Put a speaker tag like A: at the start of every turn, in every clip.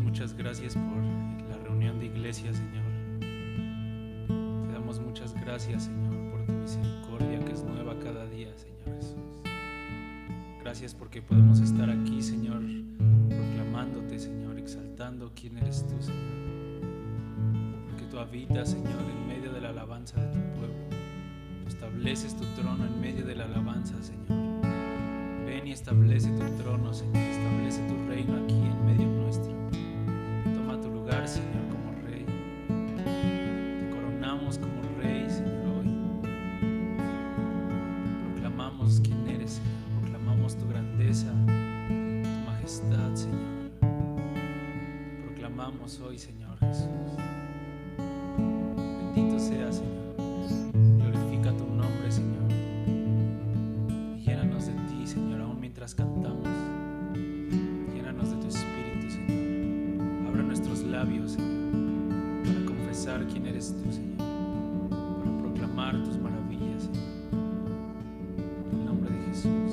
A: muchas gracias por la reunión de iglesia, Señor. Te damos muchas gracias, Señor, por tu misericordia que es nueva cada día, Señor Jesús. Gracias porque podemos estar aquí, Señor, proclamándote, Señor, exaltando quién eres tú, Señor. Porque tú habitas, Señor, en medio de la alabanza de tu pueblo. Tú estableces tu trono en medio de la alabanza, Señor. Ven y establece tu trono, Señor. Establece tu reino aquí en medio nuestro. Toma tu lugar, Señor, como Rey. Te coronamos como Rey, Señor, hoy. Proclamamos quién eres, Señor. Proclamamos tu grandeza, tu majestad, Señor. Proclamamos hoy, Señor Jesús. Bendito sea, Señor. Glorifica tu nombre, Señor. Y llénanos de ti, Señor, aún mientras cantamos. Llénanos de tu espíritu, Señor. Abra nuestros labios, Señor, para confesar quién eres tú, Señor. Para proclamar tus maravillas, Señor. En el nombre de Jesús.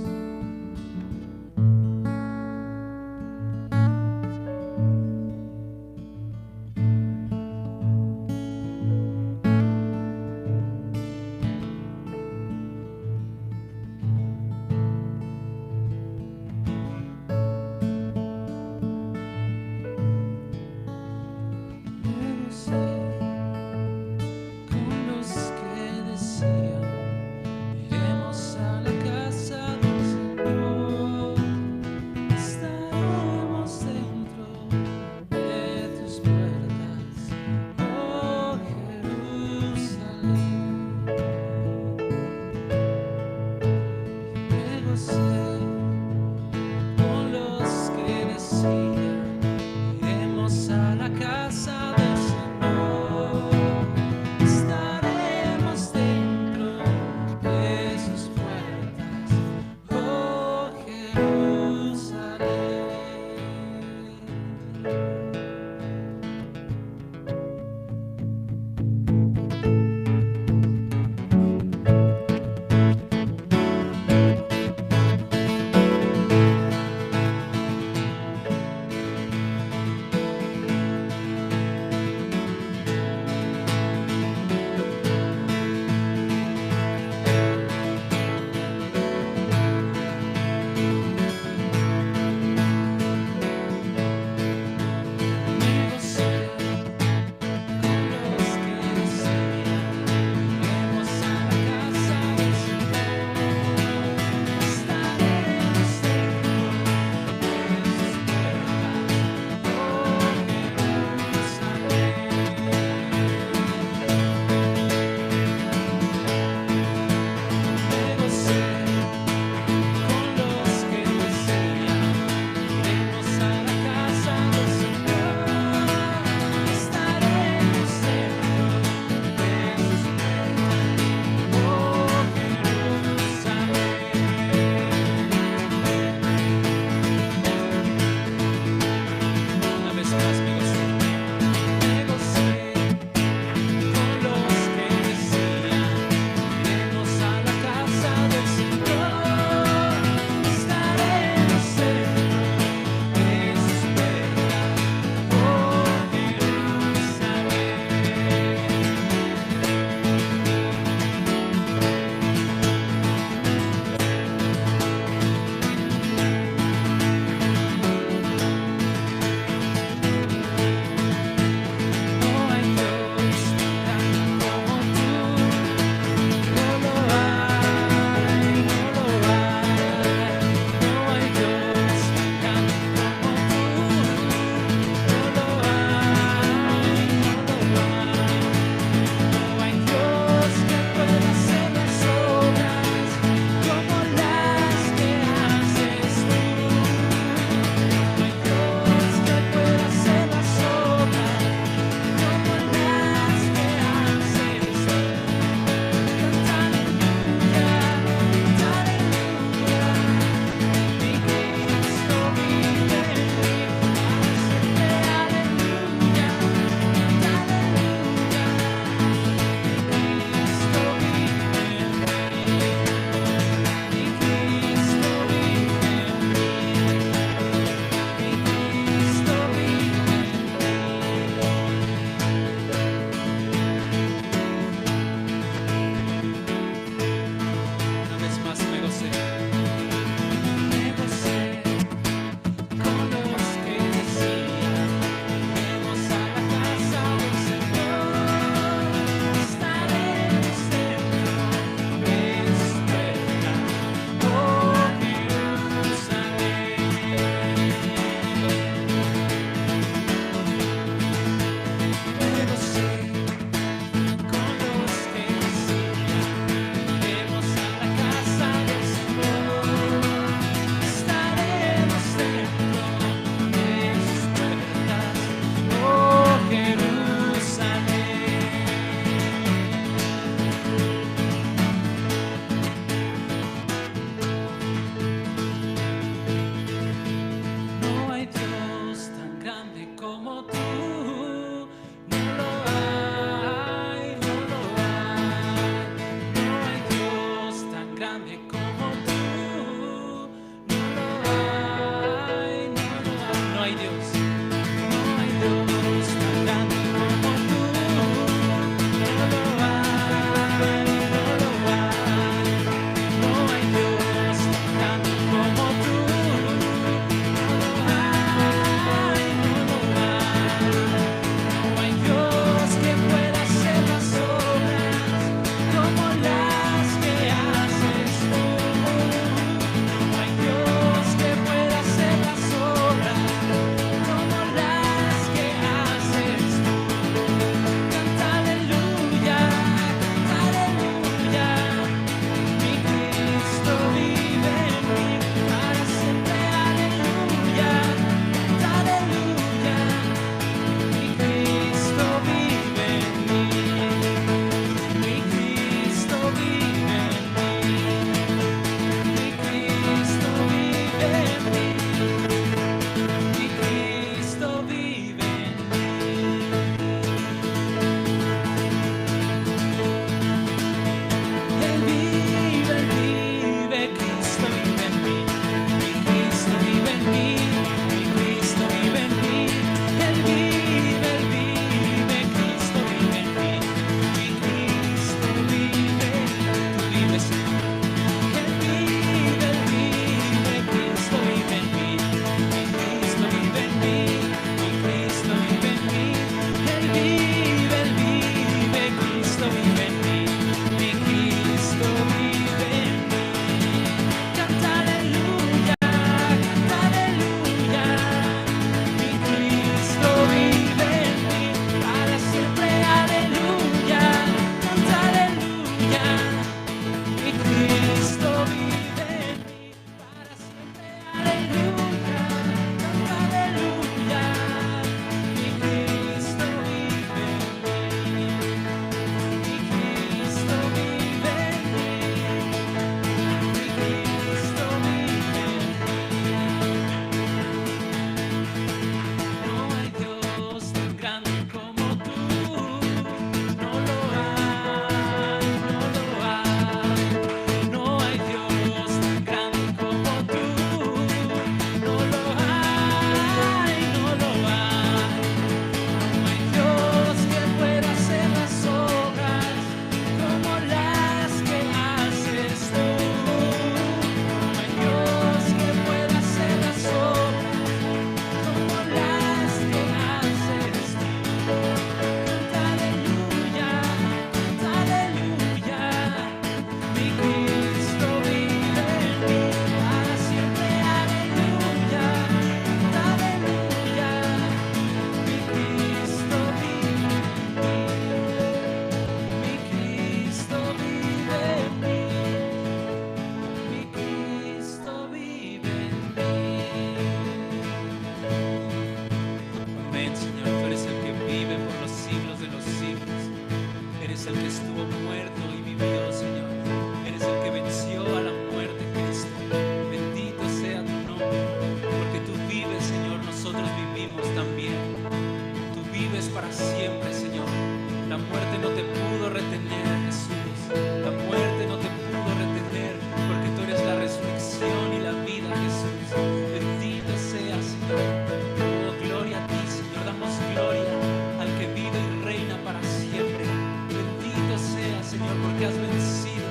A: porque has vencido.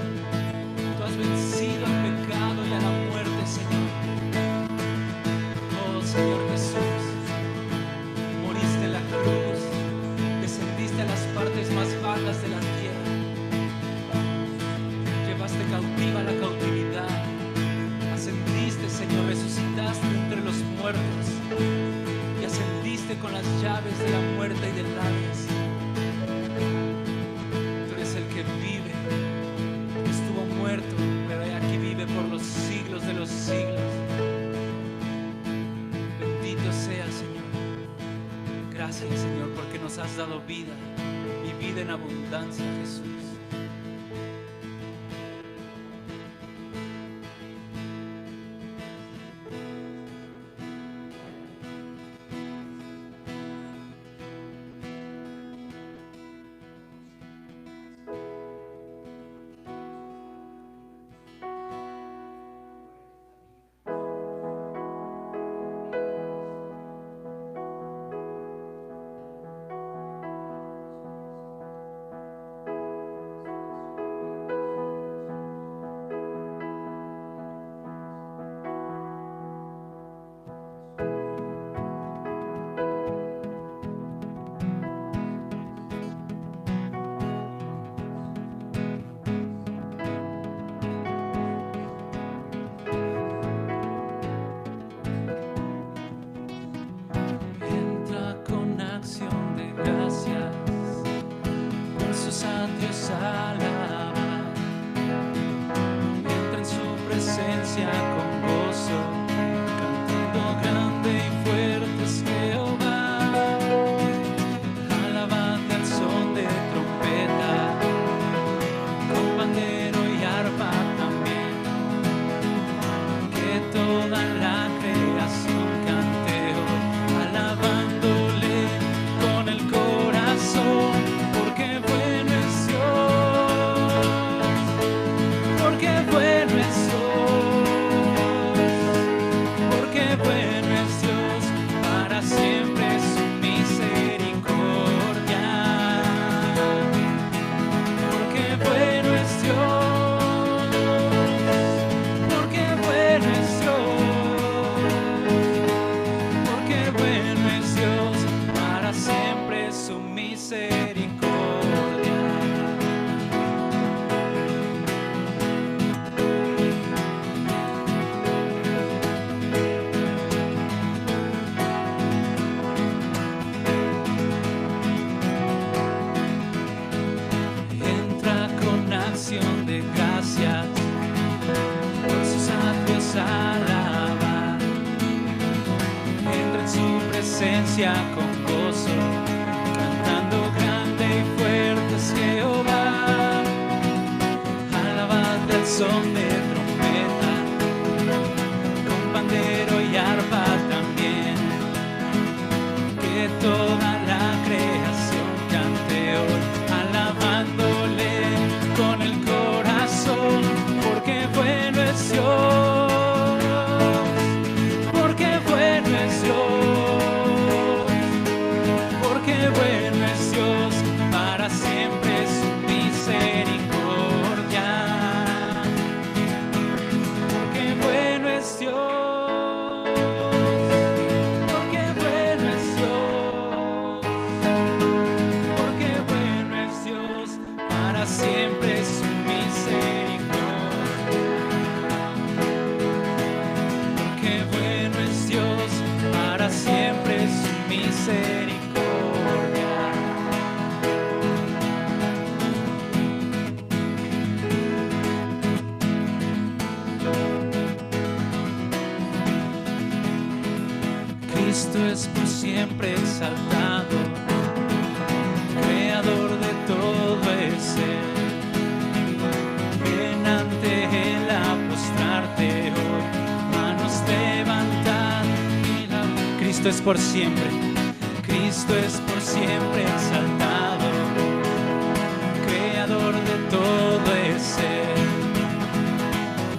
A: Tú has vencido al pecado y a la muerte, Señor. Oh, Señor Jesús, moriste en la cruz, descendiste a las partes más bajas de la tierra, llevaste cautiva la cautividad, ascendiste, Señor, resucitaste entre los muertos y ascendiste con las llaves de la muerte y del Hades. Tú eres el que vive, estuvo muerto, pero aquí vive por los siglos de los siglos. Bendito sea, Señor. Gracias, Señor, porque nos has dado vida y vida en abundancia, Jesús. Con gozo, cantando grande y fuerte es Jehová. Alabad al son de trompeta, con pandero y arpa también. Que toda la creación cante hoy, alabándole con el corazón, porque bueno es Dios, porque bueno es Dios. Bueno es Dios, para siempre su misericordia. Porque bueno es Dios, porque bueno es Dios, porque bueno es Dios, para siempre su misericordia. Porque bueno es Dios, para siempre su misericordia. Cristo es por siempre exaltado, creador de todo el ser. Ven ante Él a postrarte hoy, manos levantad y la... Cristo es por siempre, Cristo es por siempre exaltado, creador de todo el ser.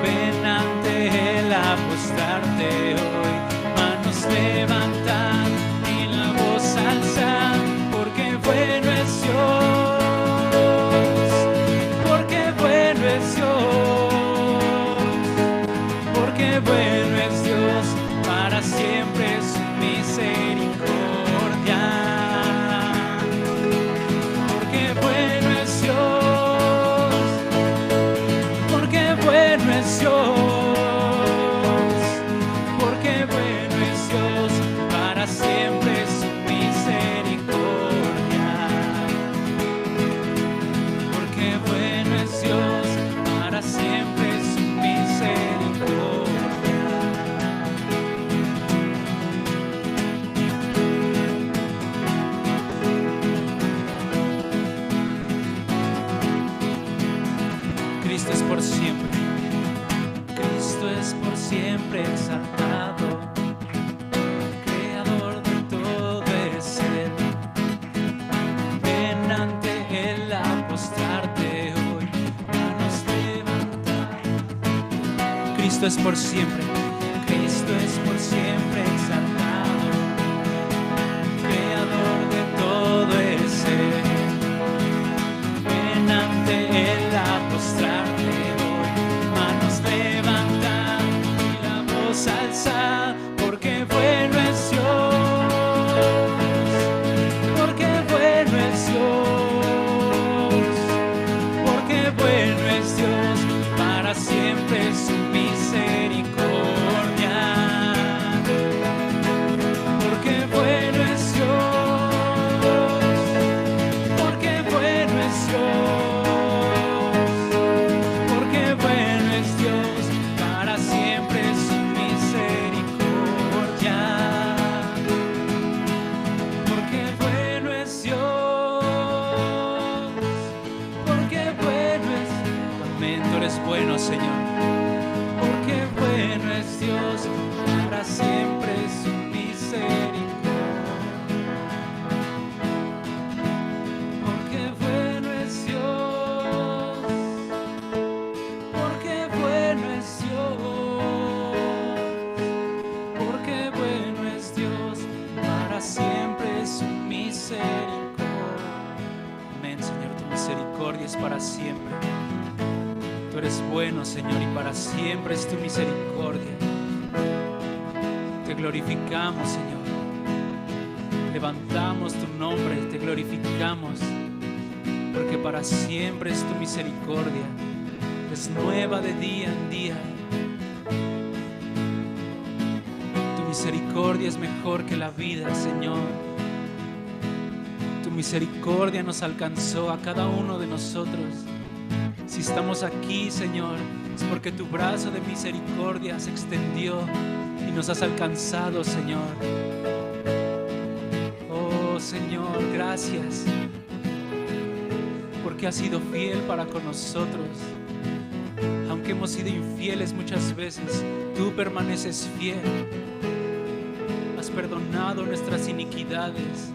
A: Ven ante Él a postrarte hoy, levantad y la voz alzad, porque bueno es Dios, porque Cristo es por siempre. Cristo es por siempre exaltado, creador de todo el ser. Ven ante Él a postrarte hoy, manos levantar. Cristo es por siempre. Cristo es por siempre exaltado, creador de todo el ser. Ven ante Él a postrarte hoy, manos levantar y la voz alzar, porque bueno es Dios, porque bueno es Dios, porque bueno es Dios, para siempre su misericordia. Porque bueno es Dios, porque bueno es Dios, porque bueno es Dios, para siempre su misericordia. Porque bueno es Dios, porque bueno es Dios. Amén, tú eres bueno, Señor. Porque bueno es Dios, para siempre su misericordia. Porque bueno es Dios, porque bueno es Dios, porque bueno es Dios, para siempre su misericordia. Amén, Señor, tu misericordia es para siempre. Tú eres bueno, Señor, y para siempre es tu misericordia. Te glorificamos, Señor. Levantamos tu nombre, te glorificamos, porque para siempre es tu misericordia. Es nueva de día en día. Tu misericordia es mejor que la vida, Señor. Tu misericordia nos alcanzó a cada uno de nosotros. Si estamos aquí, Señor, es porque tu brazo de misericordia se extendió y nos has alcanzado, Señor. Oh, Señor, gracias, porque has sido fiel para con nosotros. Aunque hemos sido infieles muchas veces, tú permaneces fiel. Has perdonado nuestras iniquidades.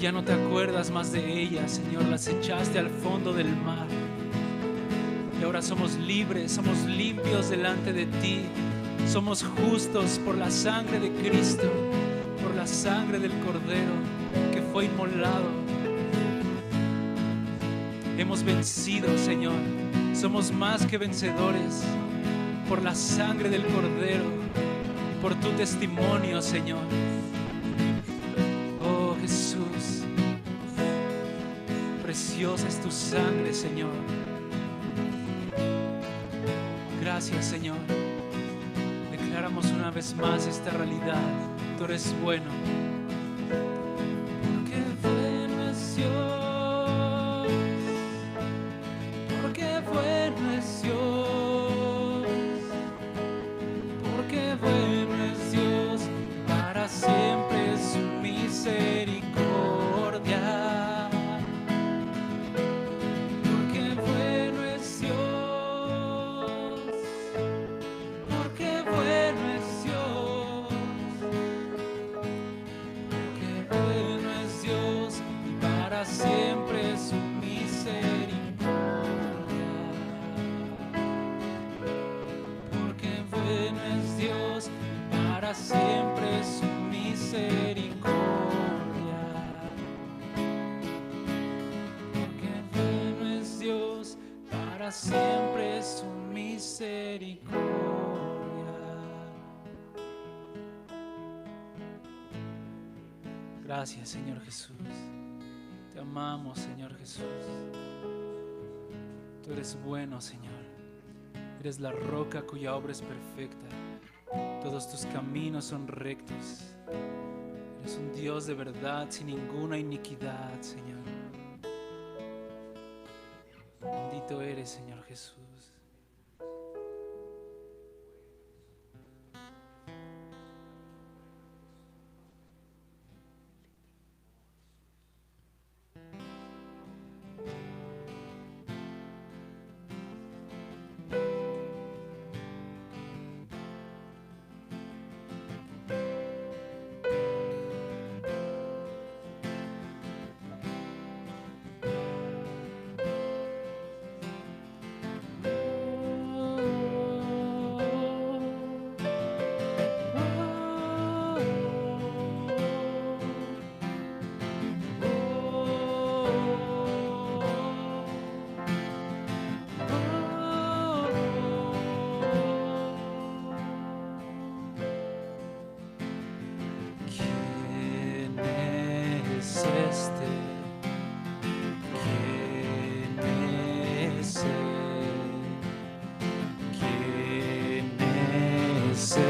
A: Ya no te acuerdas más de ellas, Señor, las echaste al fondo del mar. Y ahora somos libres, somos limpios delante de ti. Somos justos por la sangre de Cristo, por la sangre del Cordero que fue inmolado. Hemos vencido, Señor. Somos más que vencedores por la sangre del Cordero, por tu testimonio, Señor. Jesús, preciosa es tu sangre, Señor. Gracias, Señor. Declaramos una vez más esta realidad. Tú eres bueno. Porque bueno es Dios, porque bueno es Dios, porque bueno es Dios, para siempre es su misericordia. Porque bueno es Dios, porque bueno es Dios, porque bueno es Dios, y para siempre su misericordia. Porque bueno es Dios, para siempre su misericordia. Porque bueno es Dios, para siempre su misericordia. Gracias, Señor Jesús. Te amamos, Señor Jesús. Tú eres bueno, Señor. Eres la roca cuya obra es perfecta. Todos tus caminos son rectos. Eres un Dios de verdad, sin ninguna iniquidad, Señor. Bendito eres, Señor Jesús.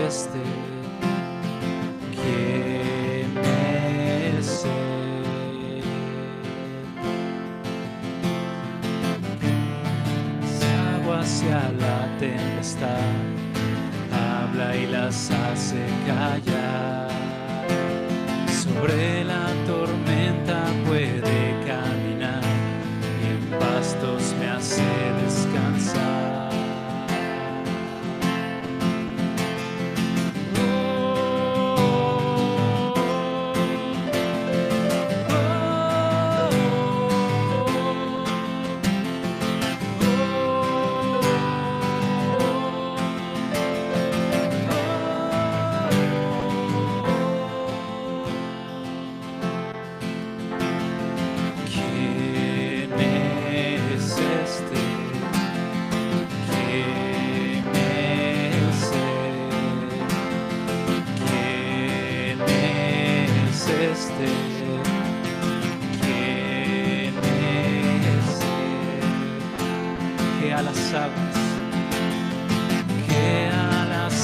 A: este? ¿Quién es él? Agua hacia la tempestad, habla y las hace callar. Sobre la tormenta puede caminar y en pastos me hace descansar. Que a las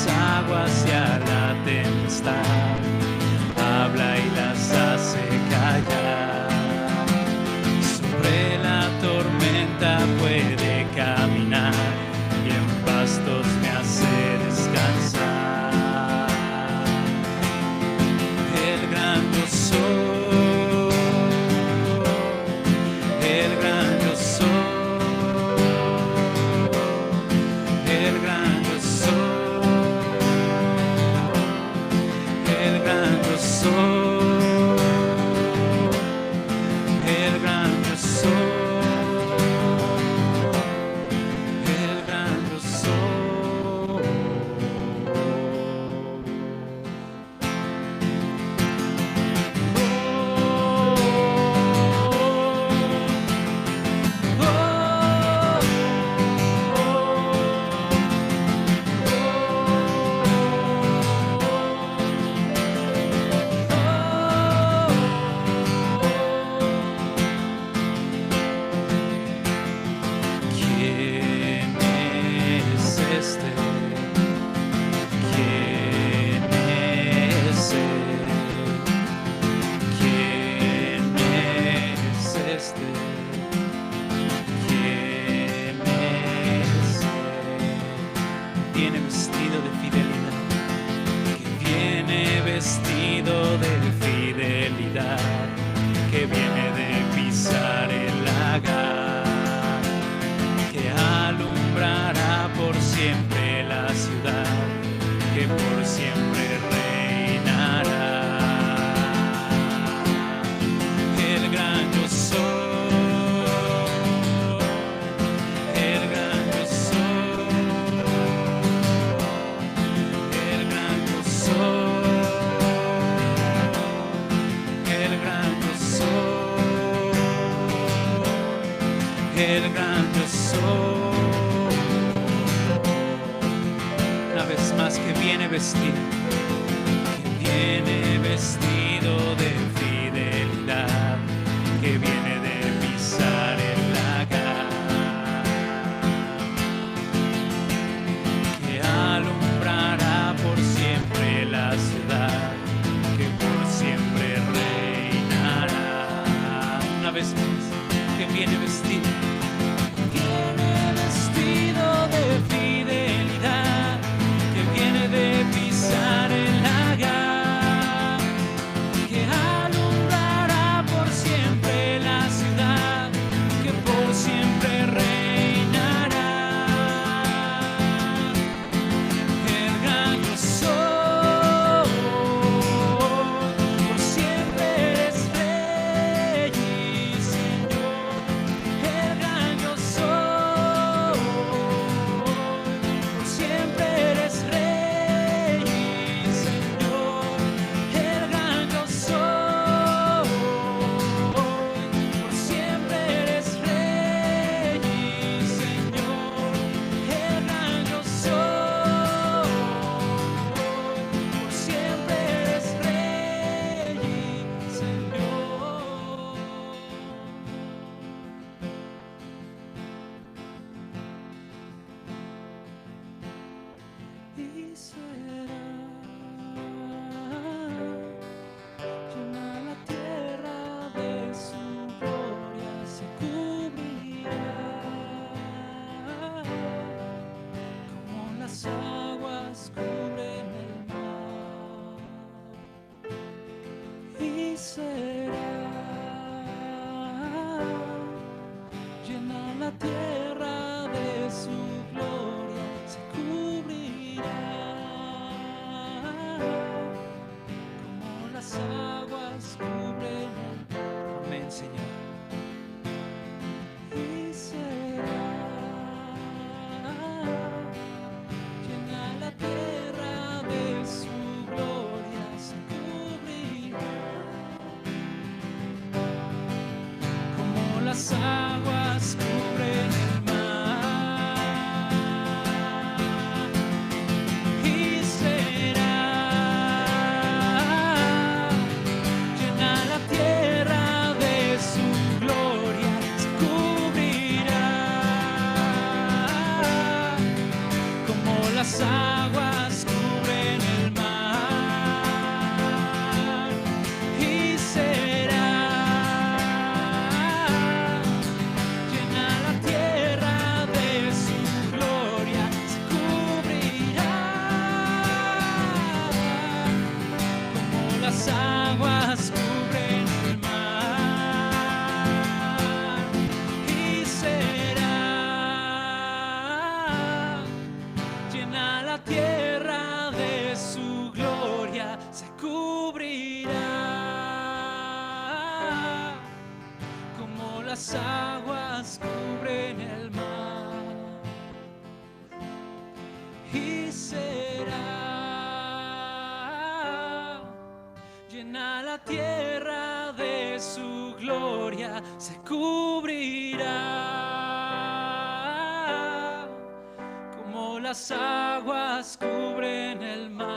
A: aguas y a la tempestad habla y las hace callar. Sobre la tormenta puede caminar y en pastos me hace descansar. El gran yo soy, el gran yo soy. El gran yo soy, el gran yo soy, el gran yo soy, el gran yo soy. Viene vestido de fidelidad, que viene vestido de fidelidad, que viene de pisar el lagar, que alumbrará por siempre la ciudad, que por siempre reinará. El gran yo soy. El gran yo soy, una vez más que viene vestido de fidelidad, que viene de pisar el lagar, que alumbrará por siempre la ciudad, que por siempre reinará. Una vez más que viene vestido de fidelidad, que viene de pisar el lagar, la tierra de su gloria se cubrirá, como las aguas cubren el... Amén, Señor. Y será llena la tierra de su gloria, se cubrirá, como las aguas cubren el mar. Y será llena la tierra de su gloria, se cubrirá, como las aguas cubren el mar. Y será llena la tierra de su gloria, se cubrirá, como las aguas cubren el mar. Y será llena la tierra de su gloria, se cubrirá, como las aguas cubren el mar. Y será llena la tierra de su gloria, se cubrirá, como las aguas cubren el mar.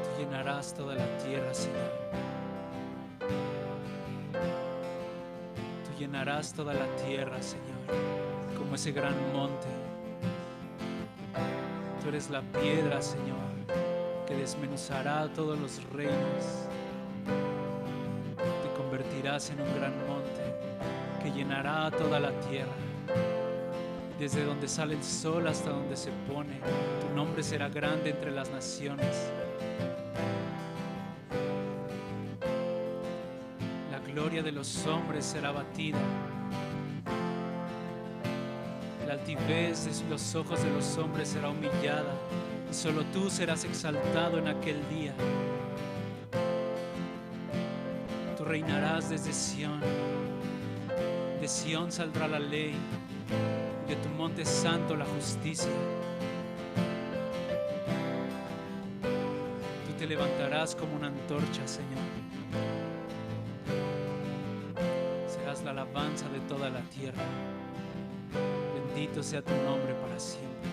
A: Tú llenarás toda la tierra, Señor. Tú llenarás toda la tierra, Señor, como ese gran monte. Tú eres la piedra, Señor, que desmenuzará todos los reinos. Te convertirás en un gran monte que llenará toda la tierra. Desde donde sale el sol hasta donde se pone, tu nombre será grande entre las naciones. La gloria de los hombres será abatida. La altivez de los ojos de los hombres será humillada, y solo tú serás exaltado en aquel día. Tú reinarás desde Sión. De Sión saldrá la ley, de tu monte santo la justicia. Tú te levantarás como una antorcha, Señor. Serás la alabanza de toda la tierra. Bendito sea tu nombre para siempre.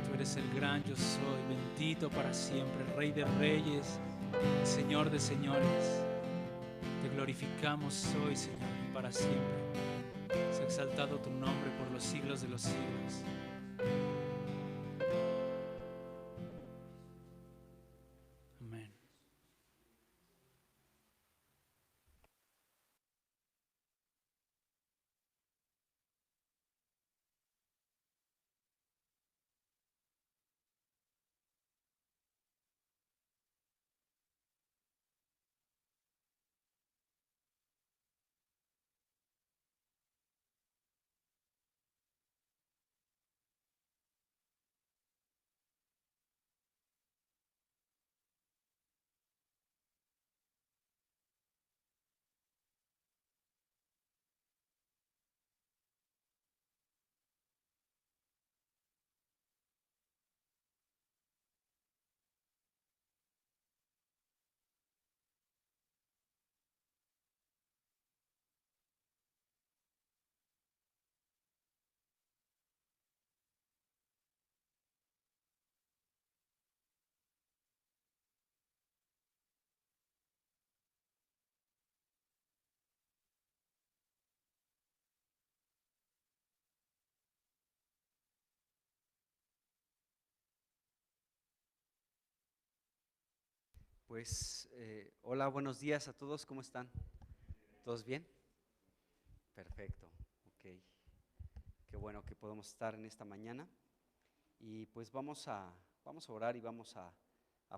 A: Tú eres el gran yo soy, bendito para siempre, Rey de reyes, Señor de señores. Te glorificamos hoy, Señor, y para siempre. Sea exaltado tu nombre por los siglos de los siglos. Amén.
B: Hola, buenos días a todos, ¿cómo están? ¿Todos bien? Perfecto. bueno que podemos estar en esta mañana y pues vamos a orar y vamos a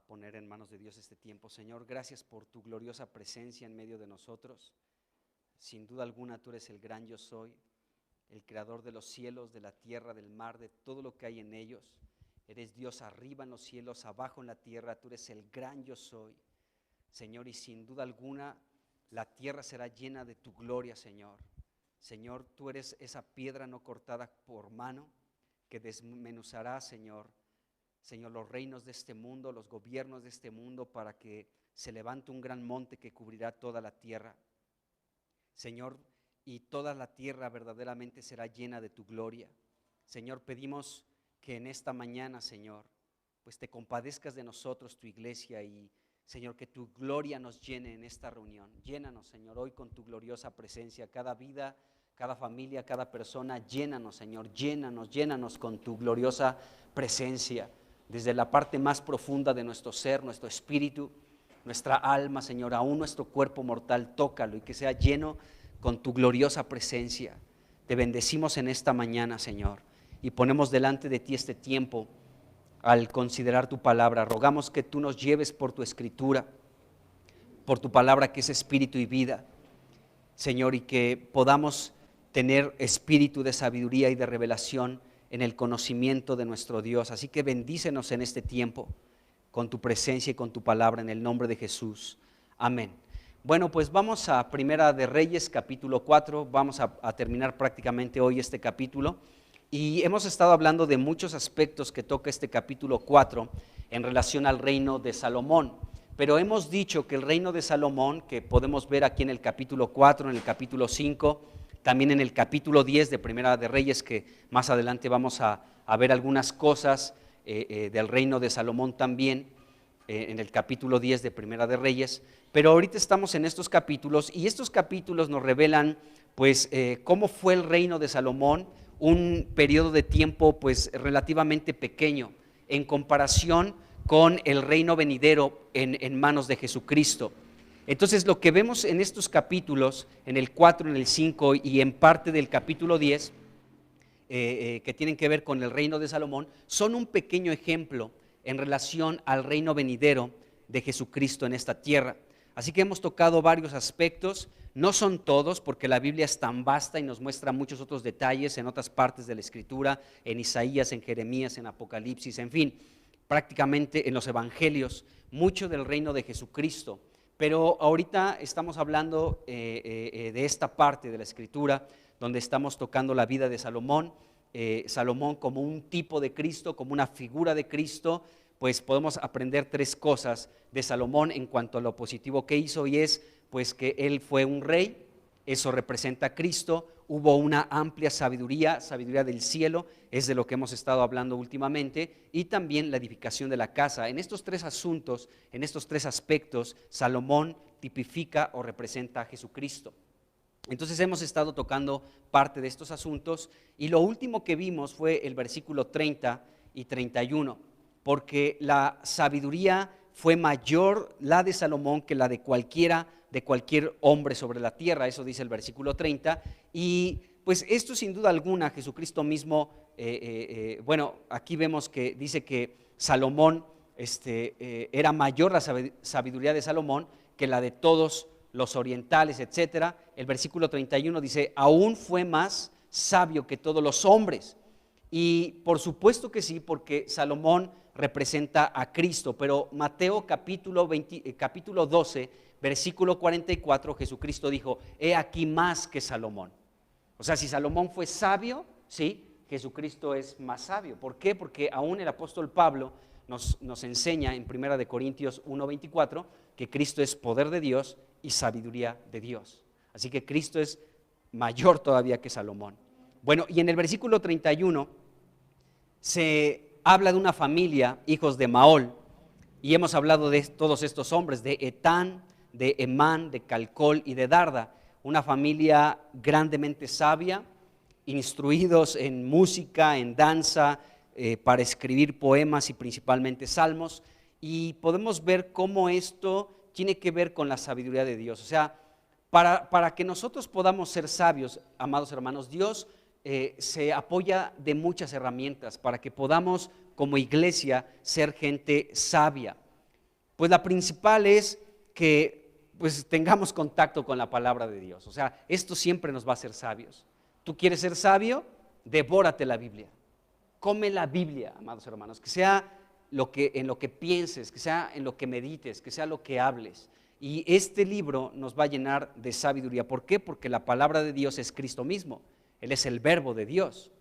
B: poner en manos de Dios este tiempo. Señor, gracias por tu gloriosa presencia en medio de nosotros. Sin duda alguna tú eres el gran yo soy, el creador de los cielos, de la tierra, del mar, de todo lo que hay en ellos. Eres Dios arriba en los cielos, abajo en la tierra, tú eres el gran yo soy, Señor, y sin duda alguna la tierra será llena de tu gloria, Señor. Señor, tú eres esa piedra no cortada por mano que desmenuzará, Señor, los reinos de este mundo, los gobiernos de este mundo, para que se levante un gran monte que cubrirá toda la tierra, Señor, y toda la tierra verdaderamente será llena de tu gloria. Señor, pedimos que en esta mañana, Señor, pues te compadezcas de nosotros, tu iglesia, y Señor, que tu gloria nos llene en esta reunión. Llénanos, Señor, hoy con tu gloriosa presencia, cada vida, cada familia, cada persona. Llénanos, Señor, llénanos con tu gloriosa presencia, desde la parte más profunda de nuestro ser, nuestro espíritu, nuestra alma, Señor, aún nuestro cuerpo mortal. Tócalo y que sea lleno con tu gloriosa presencia. Te bendecimos en esta mañana, Señor, y ponemos delante de ti este tiempo. Al considerar tu palabra, rogamos que tú nos lleves por tu escritura, por tu palabra que es espíritu y vida, Señor, y que podamos tener espíritu de sabiduría y de revelación en el conocimiento de nuestro Dios. Así que bendícenos en este tiempo con tu presencia y con tu palabra, en el nombre de Jesús. Amén. Bueno, pues vamos a Primera de Reyes, capítulo 4, vamos a terminar prácticamente hoy este capítulo. Y hemos estado hablando de muchos aspectos que toca este capítulo 4 en relación al reino de Salomón. Pero hemos dicho que el reino de Salomón, que podemos ver aquí en el capítulo 4, en el capítulo 5, también en el capítulo 10 de Primera de Reyes, que más adelante vamos a ver algunas cosas del reino de Salomón también, en el capítulo 10 de Primera de Reyes. Pero ahorita estamos en estos capítulos, y estos capítulos nos revelan pues cómo fue el reino de Salomón, un periodo de tiempo pues relativamente pequeño en comparación con el reino venidero en manos de Jesucristo. Entonces lo que vemos en estos capítulos, en el 4, en el 5 y en parte del capítulo 10, que tienen que ver con el reino de Salomón, son un pequeño ejemplo en relación al reino venidero de Jesucristo en esta tierra. Así que hemos tocado varios aspectos. No son todos, porque la Biblia es tan vasta y nos muestra muchos otros detalles en otras partes de la Escritura, en Isaías, en Jeremías, en Apocalipsis, en fin, prácticamente en los Evangelios, mucho del reino de Jesucristo. Pero ahorita estamos hablando de esta parte de la Escritura, donde estamos tocando la vida de Salomón. Salomón como un tipo de Cristo, como una figura de Cristo. Pues podemos aprender tres cosas de Salomón en cuanto a lo positivo que hizo, y es pues que él fue un rey, eso representa a Cristo. Hubo una amplia sabiduría del cielo, es de lo que hemos estado hablando últimamente, y también la edificación de la casa. En estos tres asuntos, en estos tres aspectos, Salomón tipifica o representa a Jesucristo. Entonces hemos estado tocando parte de estos asuntos, y lo último que vimos fue el versículo 30 y 31, porque la sabiduría fue mayor la de Salomón que la de cualquier hombre sobre la tierra. Eso dice el versículo 30, y pues esto sin duda alguna Jesucristo mismo, bueno, aquí vemos que dice que Salomón, era mayor la sabiduría de Salomón que la de todos los orientales, etcétera. El versículo 31 dice, aún fue más sabio que todos los hombres. Y por supuesto que sí, porque Salomón representa a Cristo. Pero Mateo capítulo 12, versículo 44, Jesucristo dijo, he aquí más que Salomón. O sea, si Salomón fue sabio, sí, Jesucristo es más sabio. ¿Por qué? Porque aún el apóstol Pablo nos enseña en 1 Corintios 1:24 que Cristo es poder de Dios y sabiduría de Dios. Así que Cristo es mayor todavía que Salomón. Bueno, y en el versículo 31 se habla de una familia, hijos de Maol, y hemos hablado de todos estos hombres, de Etán, de Emán, de Calcol y de Darda, una familia grandemente sabia, instruidos en música, en danza, para escribir poemas y principalmente salmos, y podemos ver cómo esto tiene que ver con la sabiduría de Dios. O sea, para que nosotros podamos ser sabios, amados hermanos, Dios se apoya de muchas herramientas para que podamos como iglesia ser gente sabia. Pues la principal es que pues tengamos contacto con la palabra de Dios. O sea, esto siempre nos va a hacer sabios. ¿Tú quieres ser sabio? Devórate la Biblia. Come la Biblia, amados hermanos, que sea en lo que pienses, que sea en lo que medites, que sea lo que hables. Y este libro nos va a llenar de sabiduría. ¿Por qué? Porque la palabra de Dios es Cristo mismo. Él es el verbo de Dios.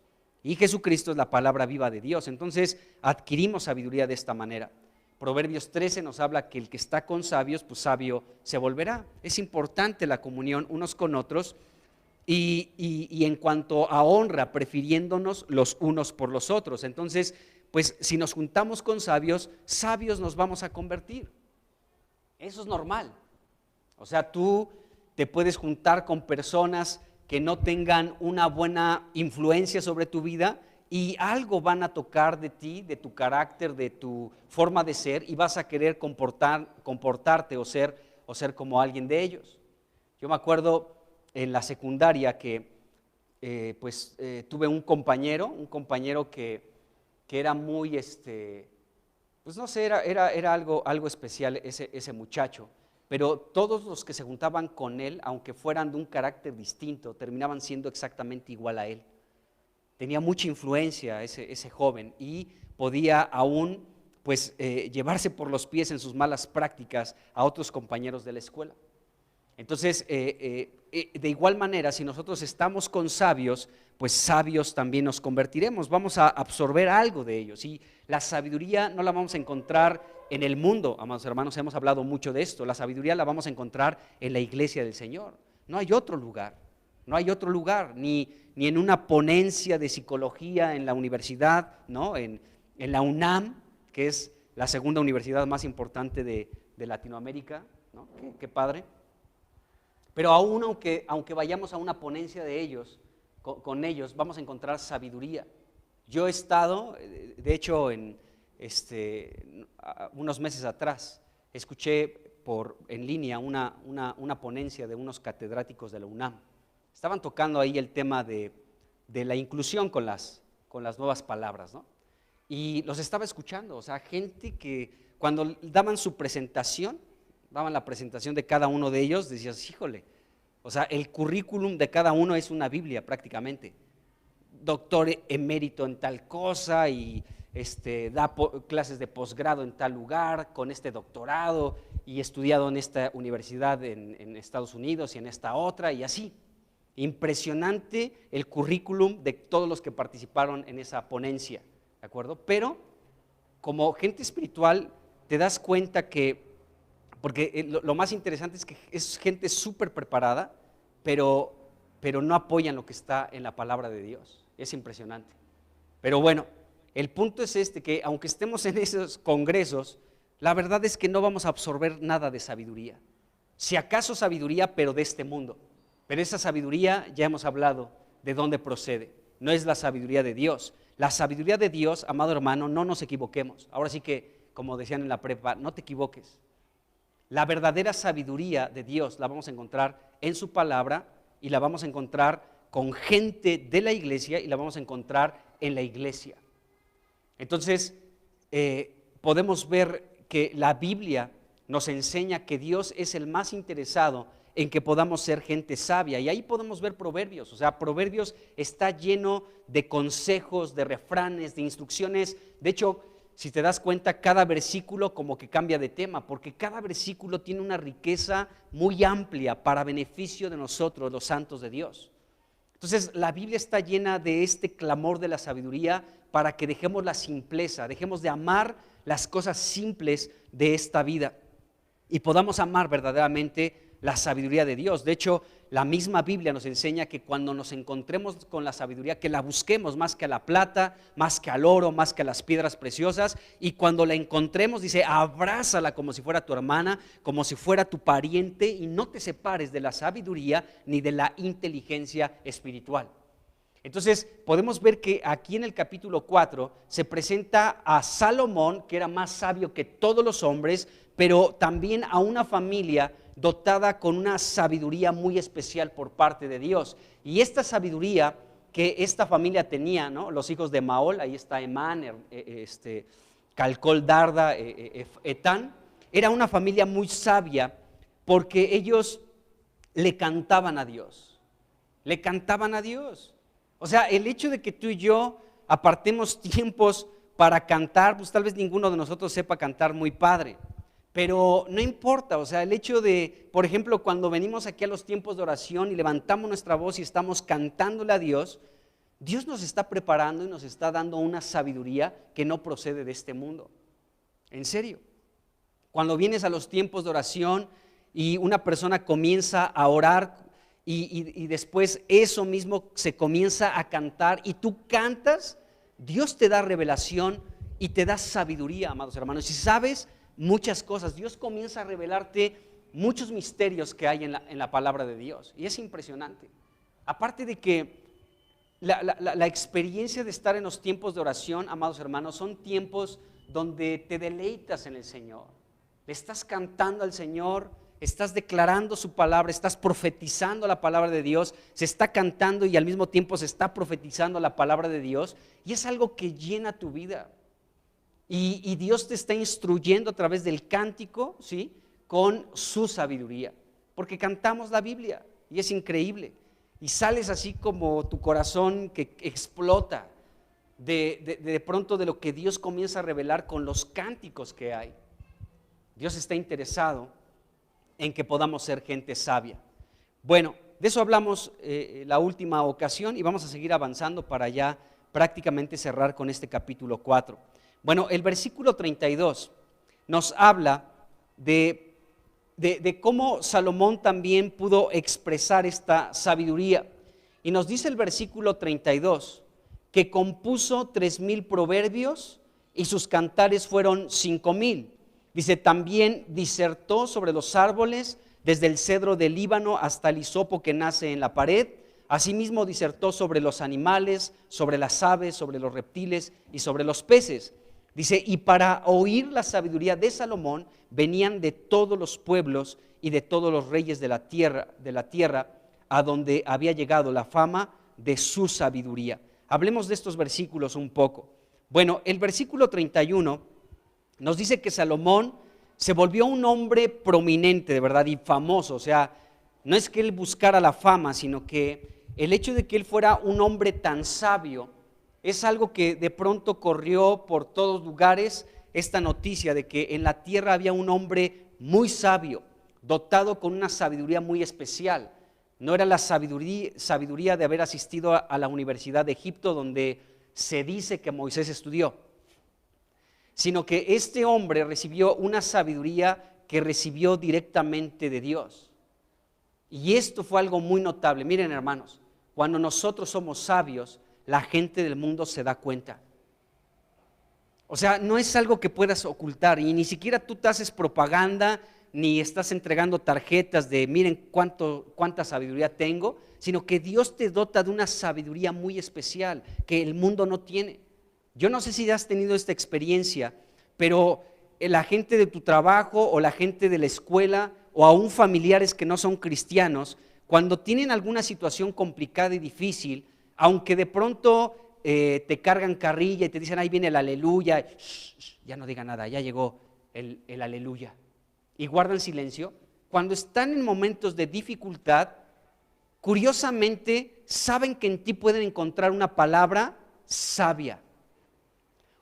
B: Y Jesucristo es la palabra viva de Dios. Entonces adquirimos sabiduría de esta manera. Proverbios 13 nos habla que el que está con sabios, pues sabio se volverá. Es importante la comunión unos con otros y en cuanto a honra, prefiriéndonos los unos por los otros. Entonces, pues si nos juntamos con sabios, sabios nos vamos a convertir. Eso es normal. O sea, tú te puedes juntar con personas que no tengan una buena influencia sobre tu vida y algo van a tocar de ti, de tu carácter, de tu forma de ser y vas a querer comportarte o ser como alguien de ellos. Yo me acuerdo en la secundaria que tuve un compañero que era muy, pues no sé, era algo especial ese muchacho. Pero todos los que se juntaban con él, aunque fueran de un carácter distinto, terminaban siendo exactamente igual a él. Tenía mucha influencia ese joven y podía aún pues, llevarse por los pies en sus malas prácticas a otros compañeros de la escuela. Entonces, de igual manera, si nosotros estamos con sabios, pues sabios también nos convertiremos, vamos a absorber algo de ellos. Y la sabiduría no la vamos a encontrar en el mundo, amados hermanos, hemos hablado mucho de esto. La sabiduría la vamos a encontrar en la iglesia del Señor. No hay otro lugar, ni en una ponencia de psicología en la universidad, ¿no? En la UNAM, que es la segunda universidad más importante de Latinoamérica, ¿no? Qué padre. Pero aún aunque vayamos a una ponencia de ellos, con ellos, vamos a encontrar sabiduría. Yo he estado, de hecho, unos meses atrás, escuché en línea una ponencia de unos catedráticos de la UNAM. Estaban tocando ahí el tema de la inclusión con las nuevas palabras, ¿no? Y los estaba escuchando, o sea, gente que cuando daban su presentación, daban la presentación de cada uno de ellos, decías, híjole, o sea, el currículum de cada uno es una Biblia prácticamente. Doctor emérito en tal cosa y da clases de posgrado en tal lugar, con este doctorado y estudiado en esta universidad en Estados Unidos y en esta otra y así. Impresionante el currículum de todos los que participaron en esa ponencia, ¿de acuerdo? Pero como gente espiritual te das cuenta porque lo más interesante es que es gente súper preparada, pero no apoyan lo que está en la palabra de Dios. Es impresionante. Pero bueno, el punto es que aunque estemos en esos congresos, la verdad es que no vamos a absorber nada de sabiduría. Si acaso sabiduría, pero de este mundo. Pero esa sabiduría, ya hemos hablado de dónde procede. No es la sabiduría de Dios. La sabiduría de Dios, amado hermano, no nos equivoquemos. Ahora sí que, como decían en la prepa, no te equivoques. La verdadera sabiduría de Dios la vamos a encontrar en su palabra y la vamos a encontrar con gente de la iglesia y la vamos a encontrar en la iglesia. Entonces, podemos ver que la Biblia nos enseña que Dios es el más interesado en que podamos ser gente sabia. Y ahí podemos ver Proverbios. O sea, Proverbios está lleno de consejos, de refranes, de instrucciones. De hecho, si te das cuenta, cada versículo como que cambia de tema, porque cada versículo tiene una riqueza muy amplia para beneficio de nosotros, los santos de Dios. Entonces, la Biblia está llena de este clamor de la sabiduría para que dejemos la simpleza, dejemos de amar las cosas simples de esta vida y podamos amar verdaderamente la sabiduría de Dios. De hecho, la misma Biblia nos enseña que cuando nos encontremos con la sabiduría, que la busquemos más que a la plata, más que al oro, más que a las piedras preciosas, y cuando la encontremos, dice, abrázala como si fuera tu hermana, como si fuera tu pariente, y no te separes de la sabiduría ni de la inteligencia espiritual. Entonces, podemos ver que aquí en el capítulo 4 se presenta a Salomón, que era más sabio que todos los hombres, pero también a una familia dotada con una sabiduría muy especial por parte de Dios. Y esta sabiduría que esta familia tenía, ¿no? Los hijos de Mahol, ahí está Emán, Calcol, Darda, Etán. Era una familia muy sabia porque ellos le cantaban a Dios. Le cantaban a Dios. O sea, el hecho de que tú y yo apartemos tiempos para cantar, pues tal vez ninguno de nosotros sepa cantar muy padre, pero no importa. O sea, el hecho de, por ejemplo, cuando venimos aquí a los tiempos de oración y levantamos nuestra voz y estamos cantándole a Dios, Dios nos está preparando y nos está dando una sabiduría que no procede de este mundo. En serio. Cuando vienes a los tiempos de oración y una persona comienza a orar y después eso mismo se comienza a cantar y tú cantas, Dios te da revelación y te da sabiduría, amados hermanos. Y sabes muchas cosas, Dios comienza a revelarte muchos misterios que hay en la palabra de Dios. Y es impresionante. Aparte de que la experiencia de estar en los tiempos de oración, amados hermanos, son tiempos donde te deleitas en el Señor. Le estás cantando al Señor, estás declarando su palabra, estás profetizando la palabra de Dios, se está cantando y al mismo tiempo se está profetizando la palabra de Dios, y es algo que llena tu vida. Y Dios te está instruyendo a través del cántico, ¿sí?, con su sabiduría, porque cantamos la Biblia y es increíble. Y sales así como tu corazón que explota de pronto de lo que Dios comienza a revelar con los cánticos que hay. Dios está interesado en que podamos ser gente sabia. Bueno, de eso hablamos la última ocasión y vamos a seguir avanzando para ya prácticamente cerrar con este capítulo 4. Bueno, el versículo 32 nos habla de cómo Salomón también pudo expresar esta sabiduría. Y nos dice el versículo 32 que compuso 3,000 proverbios y sus cantares fueron 5,000. Dice, también disertó sobre los árboles, desde el cedro del Líbano hasta el hisopo que nace en la pared. Asimismo disertó sobre los animales, sobre las aves, sobre los reptiles y sobre los peces. Dice, y para oír la sabiduría de Salomón venían de todos los pueblos y de todos los reyes de la tierra a donde había llegado la fama de su sabiduría. Hablemos de estos versículos un poco. Bueno, el versículo 31 nos dice que Salomón se volvió un hombre prominente, de verdad, y famoso. O sea, no es que él buscara la fama, sino que el hecho de que él fuera un hombre tan sabio es algo que de pronto corrió por todos lugares esta noticia de que en la tierra había un hombre muy sabio, dotado con una sabiduría muy especial. No era la sabiduría de haber asistido a la Universidad de Egipto, donde se dice que Moisés estudió, sino que este hombre recibió una sabiduría que recibió directamente de Dios. Y esto fue algo muy notable. Miren, hermanos, cuando nosotros somos sabios, la gente del mundo se da cuenta. O sea, no es algo que puedas ocultar, y ni siquiera tú te haces propaganda, ni estás entregando tarjetas de miren cuánta sabiduría tengo, sino que Dios te dota de una sabiduría muy especial que el mundo no tiene. Yo no sé si has tenido esta experiencia, pero la gente de tu trabajo o la gente de la escuela o aún familiares que no son cristianos, cuando tienen alguna situación complicada y difícil, aunque de pronto te cargan carrilla y te dicen ahí viene el aleluya, ya no diga nada, ya llegó el aleluya, y guardan silencio, cuando están en momentos de dificultad, curiosamente saben que en ti pueden encontrar una palabra sabia,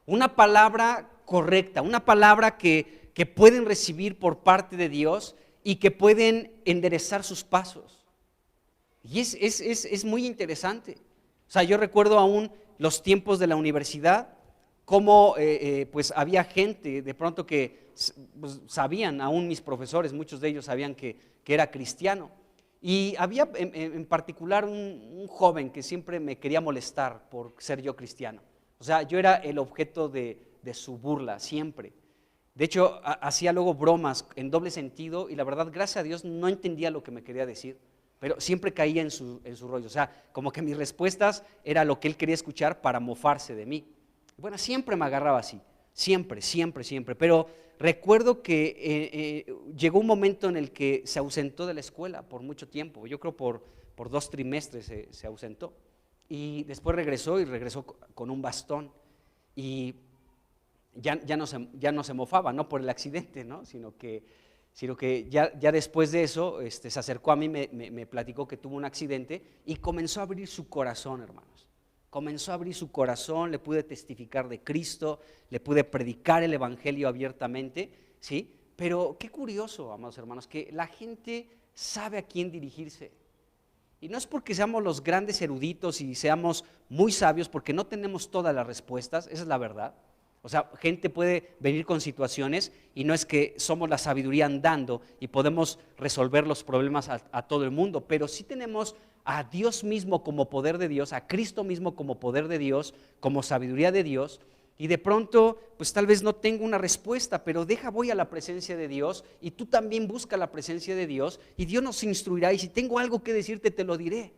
B: una palabra correcta, una palabra que pueden recibir por parte de Dios y que pueden enderezar sus pasos. Y es muy interesante. O sea, yo recuerdo aún los tiempos de la universidad, cómo pues había gente de pronto que pues, sabían, aún mis profesores, muchos de ellos sabían que era cristiano. Y había en particular un joven que siempre me quería molestar por ser yo cristiano. O sea, yo era el objeto de su burla, siempre. De hecho, hacía luego bromas en doble sentido y la verdad, gracias a Dios, no entendía lo que me quería decir, pero siempre caía en su rollo. O sea, como que mis respuestas era lo que él quería escuchar para mofarse de mí. Bueno, siempre me agarraba así, siempre. Pero recuerdo que llegó un momento en el que se ausentó de la escuela por mucho tiempo. Yo creo por 2 trimestres se ausentó. y después regresó con un bastón, y ya no se mofaba, no por el accidente, ¿no? sino que ya después de eso se acercó a mí, me platicó que tuvo un accidente y comenzó a abrir su corazón, hermanos. Comenzó a abrir su corazón, le pude testificar de Cristo, le pude predicar el evangelio abiertamente, ¿sí? Pero qué curioso, amados hermanos, que la gente sabe a quién dirigirse. Y no es porque seamos los grandes eruditos y seamos muy sabios, porque no tenemos todas las respuestas, esa es la verdad. O sea, gente puede venir con situaciones y no es que somos la sabiduría andando y podemos resolver los problemas a todo el mundo, pero sí tenemos a Dios mismo como poder de Dios, a Cristo mismo como poder de Dios, como sabiduría de Dios. Y de pronto, pues tal vez no tengo una respuesta, pero voy a la presencia de Dios, y tú también busca la presencia de Dios, y Dios nos instruirá, y si tengo algo que decirte, te lo diré.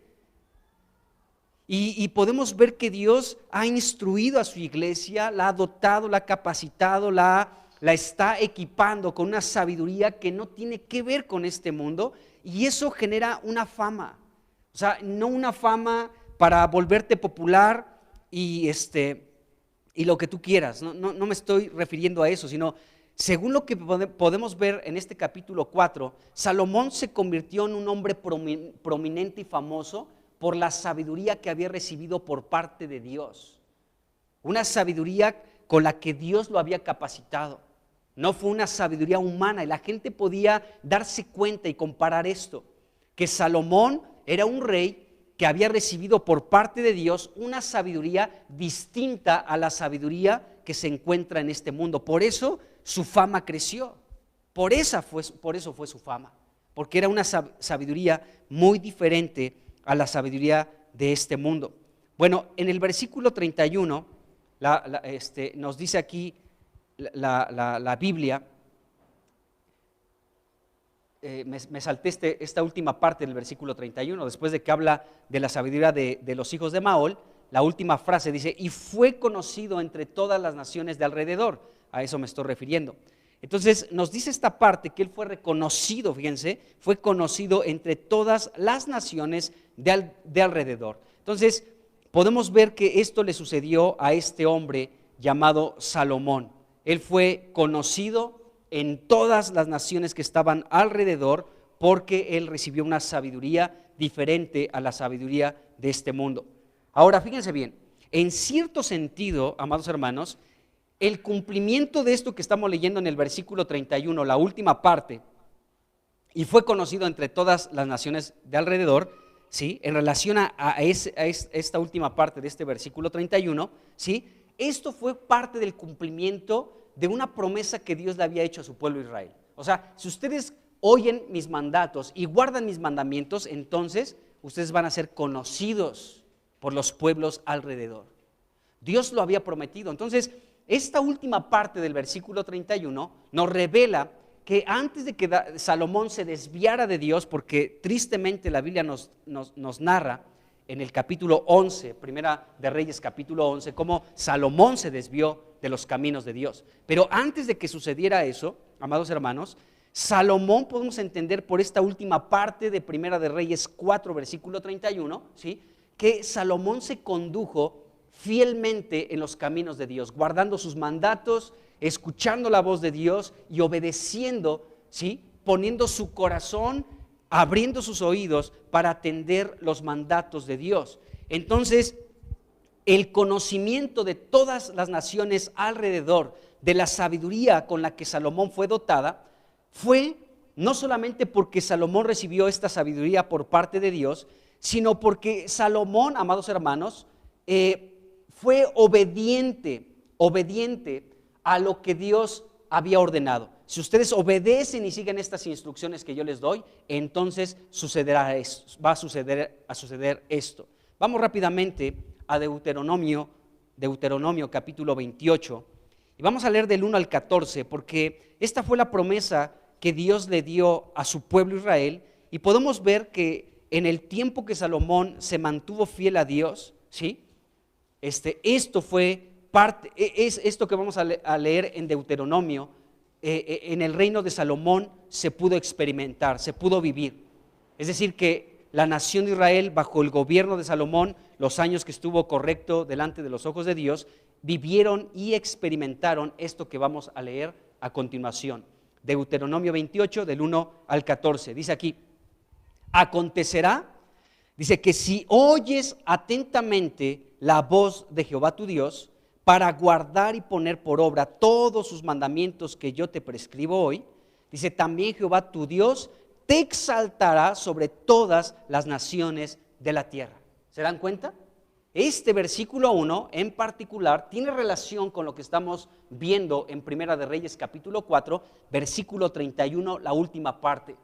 B: Y podemos ver que Dios ha instruido a su iglesia, la ha dotado, la ha capacitado, la está equipando con una sabiduría que no tiene que ver con este mundo, y eso genera una fama. O sea, no una fama para volverte popular y lo que tú quieras, no me estoy refiriendo a eso, sino según lo que podemos ver en este capítulo 4, Salomón se convirtió en un hombre prominente y famoso por la sabiduría que había recibido por parte de Dios. Una sabiduría con la que Dios lo había capacitado. No fue una sabiduría humana, y la gente podía darse cuenta y comparar esto, que Salomón era un rey que había recibido por parte de Dios una sabiduría distinta a la sabiduría que se encuentra en este mundo. Por eso su fama creció, por eso fue su fama, porque era una sabiduría muy diferente a la sabiduría de este mundo. Bueno, en el versículo 31 nos dice aquí la Biblia. Me salté esta última parte del versículo 31, después de que habla de la sabiduría de los hijos de Mahol. La última frase dice: y fue conocido entre todas las naciones de alrededor. A eso me estoy refiriendo. Entonces nos dice esta parte que él fue reconocido, fíjense, fue conocido entre todas las naciones de alrededor. Entonces podemos ver que esto le sucedió a este hombre llamado Salomón. Él fue conocido en todas las naciones que estaban alrededor, porque él recibió una sabiduría diferente a la sabiduría de este mundo. Ahora, fíjense bien, en cierto sentido, amados hermanos, el cumplimiento de esto que estamos leyendo en el versículo 31, la última parte, y fue conocido entre todas las naciones de alrededor, ¿sí? En relación a esta última parte de este versículo 31, ¿sí? Esto fue parte del cumplimiento de una promesa que Dios le había hecho a su pueblo Israel. O sea, si ustedes oyen mis mandatos y guardan mis mandamientos, entonces ustedes van a ser conocidos por los pueblos alrededor. Dios lo había prometido. Entonces, esta última parte del versículo 31 nos revela que antes de que Salomón se desviara de Dios, porque tristemente la Biblia nos narra en el capítulo 11, Primera de Reyes capítulo 11, cómo Salomón se desvió de los caminos de Dios. Pero antes de que sucediera eso, amados hermanos, Salomón podemos entender por esta última parte de Primera de Reyes 4, versículo 31, ¿sí? Que Salomón se condujo fielmente en los caminos de Dios, guardando sus mandatos, escuchando la voz de Dios y obedeciendo, ¿sí? Poniendo su corazón, abriendo sus oídos para atender los mandatos de Dios. Entonces, el conocimiento de todas las naciones alrededor de la sabiduría con la que Salomón fue dotada fue no solamente porque Salomón recibió esta sabiduría por parte de Dios, sino porque Salomón, amados hermanos, fue obediente a lo que Dios había ordenado. Si ustedes obedecen y siguen estas instrucciones que yo les doy, entonces va a suceder esto. Vamos rápidamente a Deuteronomio capítulo 28, y vamos a leer del 1 al 14, porque esta fue la promesa que Dios le dio a su pueblo Israel, y podemos ver que en el tiempo que Salomón se mantuvo fiel a Dios, ¿sí? Esto fue parte, es esto que vamos a leer en Deuteronomio, en el reino de Salomón se pudo experimentar, se pudo vivir. Es decir, que la nación de Israel bajo el gobierno de Salomón, los años que estuvo correcto delante de los ojos de Dios, vivieron y experimentaron esto que vamos a leer a continuación. Deuteronomio 28, del 1 al 14. Dice aquí: acontecerá, dice, que si oyes atentamente la voz de Jehová tu Dios, para guardar y poner por obra todos sus mandamientos que yo te prescribo hoy, dice, también Jehová tu Dios te exaltará sobre todas las naciones de la tierra. ¿Se dan cuenta? Este versículo 1 en particular tiene relación con lo que estamos viendo en Primera de Reyes capítulo 4, versículo 31, la última parte.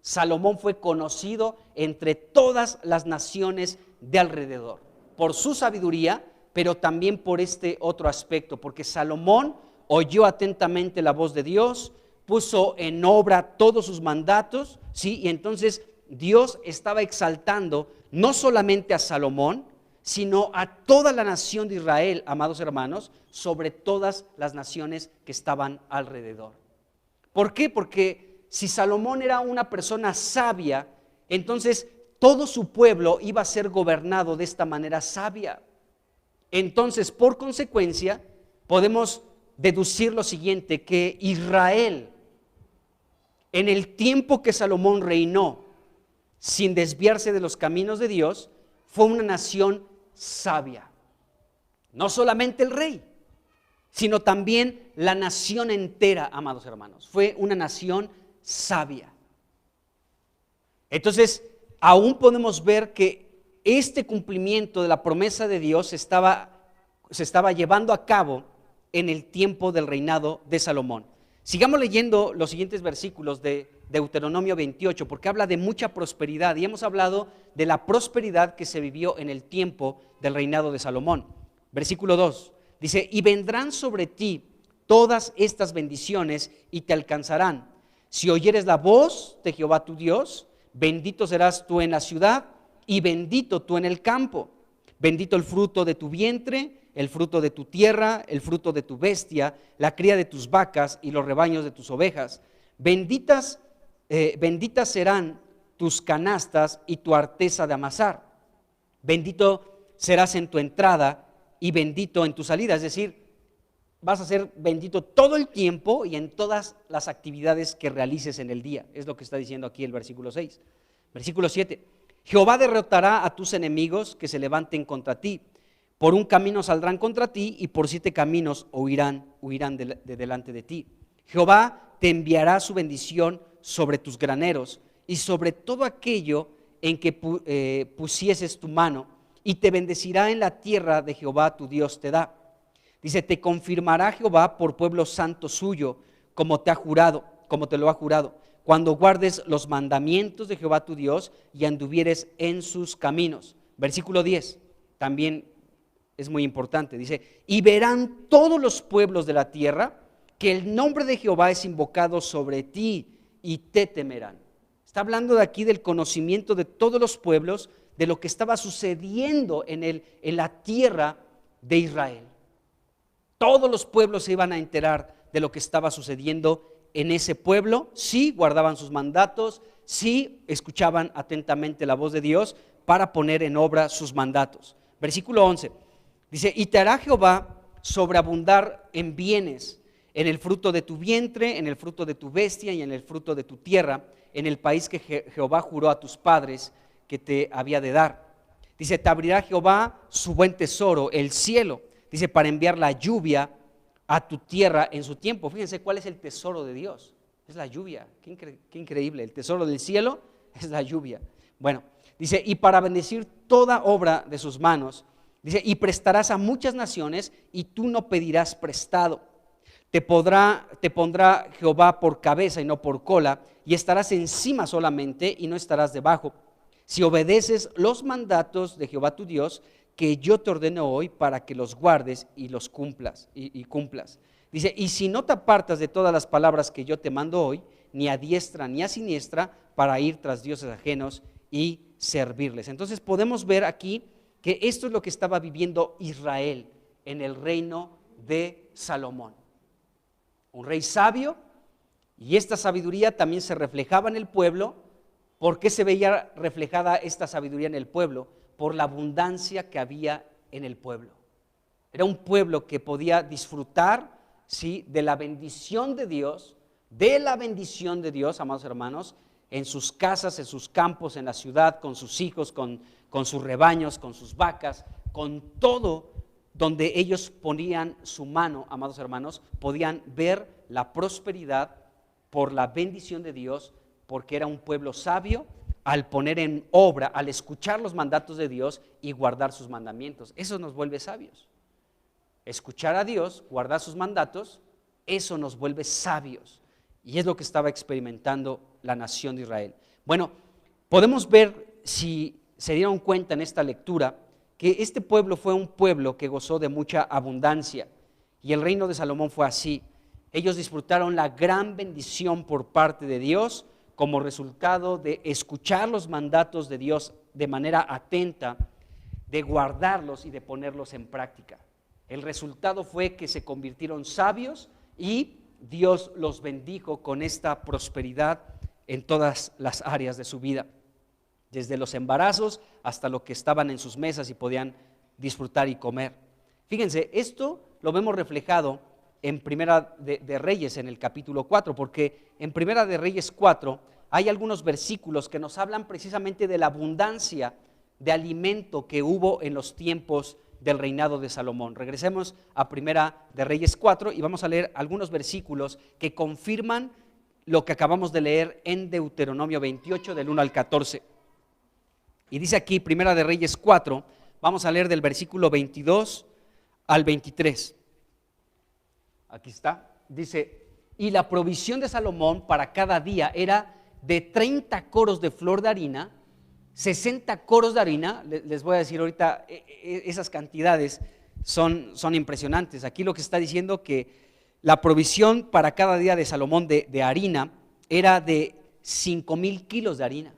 B: Salomón fue conocido entre todas las naciones de alrededor por su sabiduría, pero también por este otro aspecto, porque Salomón oyó atentamente la voz de Dios, puso en obra todos sus mandatos, ¿sí? Y entonces Dios estaba exaltando no solamente a Salomón, sino a toda la nación de Israel, amados hermanos, sobre todas las naciones que estaban alrededor. ¿Por qué? Porque si Salomón era una persona sabia, entonces todo su pueblo iba a ser gobernado de esta manera sabia. Entonces, por consecuencia, podemos deducir lo siguiente, que Israel, en el tiempo que Salomón reinó, sin desviarse de los caminos de Dios, fue una nación sabia. No solamente el rey, sino también la nación entera, amados hermanos. Fue una nación sabia. Entonces, aún podemos ver que este cumplimiento de la promesa de Dios se estaba llevando a cabo en el tiempo del reinado de Salomón. Sigamos leyendo los siguientes versículos de Deuteronomio 28, porque habla de mucha prosperidad, y hemos hablado de la prosperidad que se vivió en el tiempo del reinado de Salomón. Versículo 2, dice, y vendrán sobre ti todas estas bendiciones y te alcanzarán. Si oyeres la voz de Jehová tu Dios, bendito serás tú en la ciudad, y bendito tú en el campo. Bendito el fruto de tu vientre, el fruto de tu tierra, el fruto de tu bestia, la cría de tus vacas y los rebaños de tus ovejas. Benditas serán tus canastas y tu arteza de amasar. Bendito serás en tu entrada y bendito en tu salida. Es decir, vas a ser bendito todo el tiempo y en todas las actividades que realices en el día. Es lo que está diciendo aquí el versículo 6. Versículo 7. Jehová derrotará a tus enemigos que se levanten contra ti. Por un camino saldrán contra ti y por 7 caminos huirán de delante de ti. Jehová te enviará su bendición sobre tus graneros y sobre todo aquello en que pusieses tu mano, y te bendecirá en la tierra de Jehová tu Dios te da. Dice, te confirmará Jehová por pueblo santo suyo, como te lo ha jurado, cuando guardes los mandamientos de Jehová tu Dios y anduvieres en sus caminos. Versículo 10, también es muy importante, dice, y verán todos los pueblos de la tierra que el nombre de Jehová es invocado sobre ti y te temerán. Está hablando de aquí del conocimiento de todos los pueblos, de lo que estaba sucediendo en la tierra de Israel. Todos los pueblos se iban a enterar de lo que estaba sucediendo en ese pueblo, si guardaban sus mandatos, si escuchaban atentamente la voz de Dios para poner en obra sus mandatos. Versículo 11, dice, y te hará Jehová sobreabundar en bienes, en el fruto de tu vientre, en el fruto de tu bestia y en el fruto de tu tierra, en el país que Jehová juró a tus padres que te había de dar. Dice, te abrirá Jehová su buen tesoro, el cielo, dice, para enviar la lluvia a tu tierra en su tiempo. Fíjense cuál es el tesoro de Dios. Es la lluvia. Qué increíble. El tesoro del cielo es la lluvia. Bueno, dice, y para bendecir toda obra de sus manos, dice, y prestarás a muchas naciones y tú no pedirás prestado. Te pondrá Jehová por cabeza y no por cola, y estarás encima solamente y no estarás debajo. Si obedeces los mandatos de Jehová tu Dios, que yo te ordeno hoy para que los guardes y los cumplas y cumplas. Dice, y si no te apartas de todas las palabras que yo te mando hoy, ni a diestra ni a siniestra, para ir tras dioses ajenos y servirles. Entonces podemos ver aquí que esto es lo que estaba viviendo Israel en el reino de Salomón. Un rey sabio, y esta sabiduría también se reflejaba en el pueblo, ¿Por qué se veía reflejada esta sabiduría en el pueblo? Por la abundancia que había en el pueblo. Era un pueblo que podía disfrutar, ¿sí?, de la bendición de Dios, amados hermanos, en sus casas, en sus campos, en la ciudad, con sus hijos, con sus rebaños, con sus vacas, con todo donde ellos ponían su mano, amados hermanos, podían ver la prosperidad por la bendición de Dios, porque era un pueblo sabio al poner en obra, al escuchar los mandatos de Dios y guardar sus mandamientos. Eso nos vuelve sabios. Escuchar a Dios, guardar sus mandatos, eso nos vuelve sabios. Y es lo que estaba experimentando la nación de Israel. Bueno, podemos ver, si se dieron cuenta en esta lectura, que este pueblo fue un pueblo que gozó de mucha abundancia. Y el reino de Salomón fue así. Ellos disfrutaron la gran bendición por parte de Dios como resultado de escuchar los mandatos de Dios de manera atenta, de guardarlos y de ponerlos en práctica. El resultado fue que se convirtieron sabios y Dios los bendijo con esta prosperidad en todas las áreas de su vida, desde los embarazos hasta lo que estaban en sus mesas y podían disfrutar y comer. Fíjense, esto lo vemos reflejado en Primera de Reyes, en el capítulo 4, porque en Primera de Reyes 4 hay algunos versículos que nos hablan precisamente de la abundancia de alimento que hubo en los tiempos del reinado de Salomón. Regresemos a Primera de Reyes 4 y vamos a leer algunos versículos que confirman lo que acabamos de leer en Deuteronomio 28, del 1 al 14. Y dice aquí, Primera de Reyes 4, vamos a leer del versículo 22 al 23. Aquí está, dice: y la provisión de Salomón para cada día era de 30 coros de flor de harina, 60 coros de harina. Les voy a decir ahorita, esas cantidades son impresionantes. Aquí lo que está diciendo que la provisión para cada día de Salomón de harina era de 5,000 kilos de harina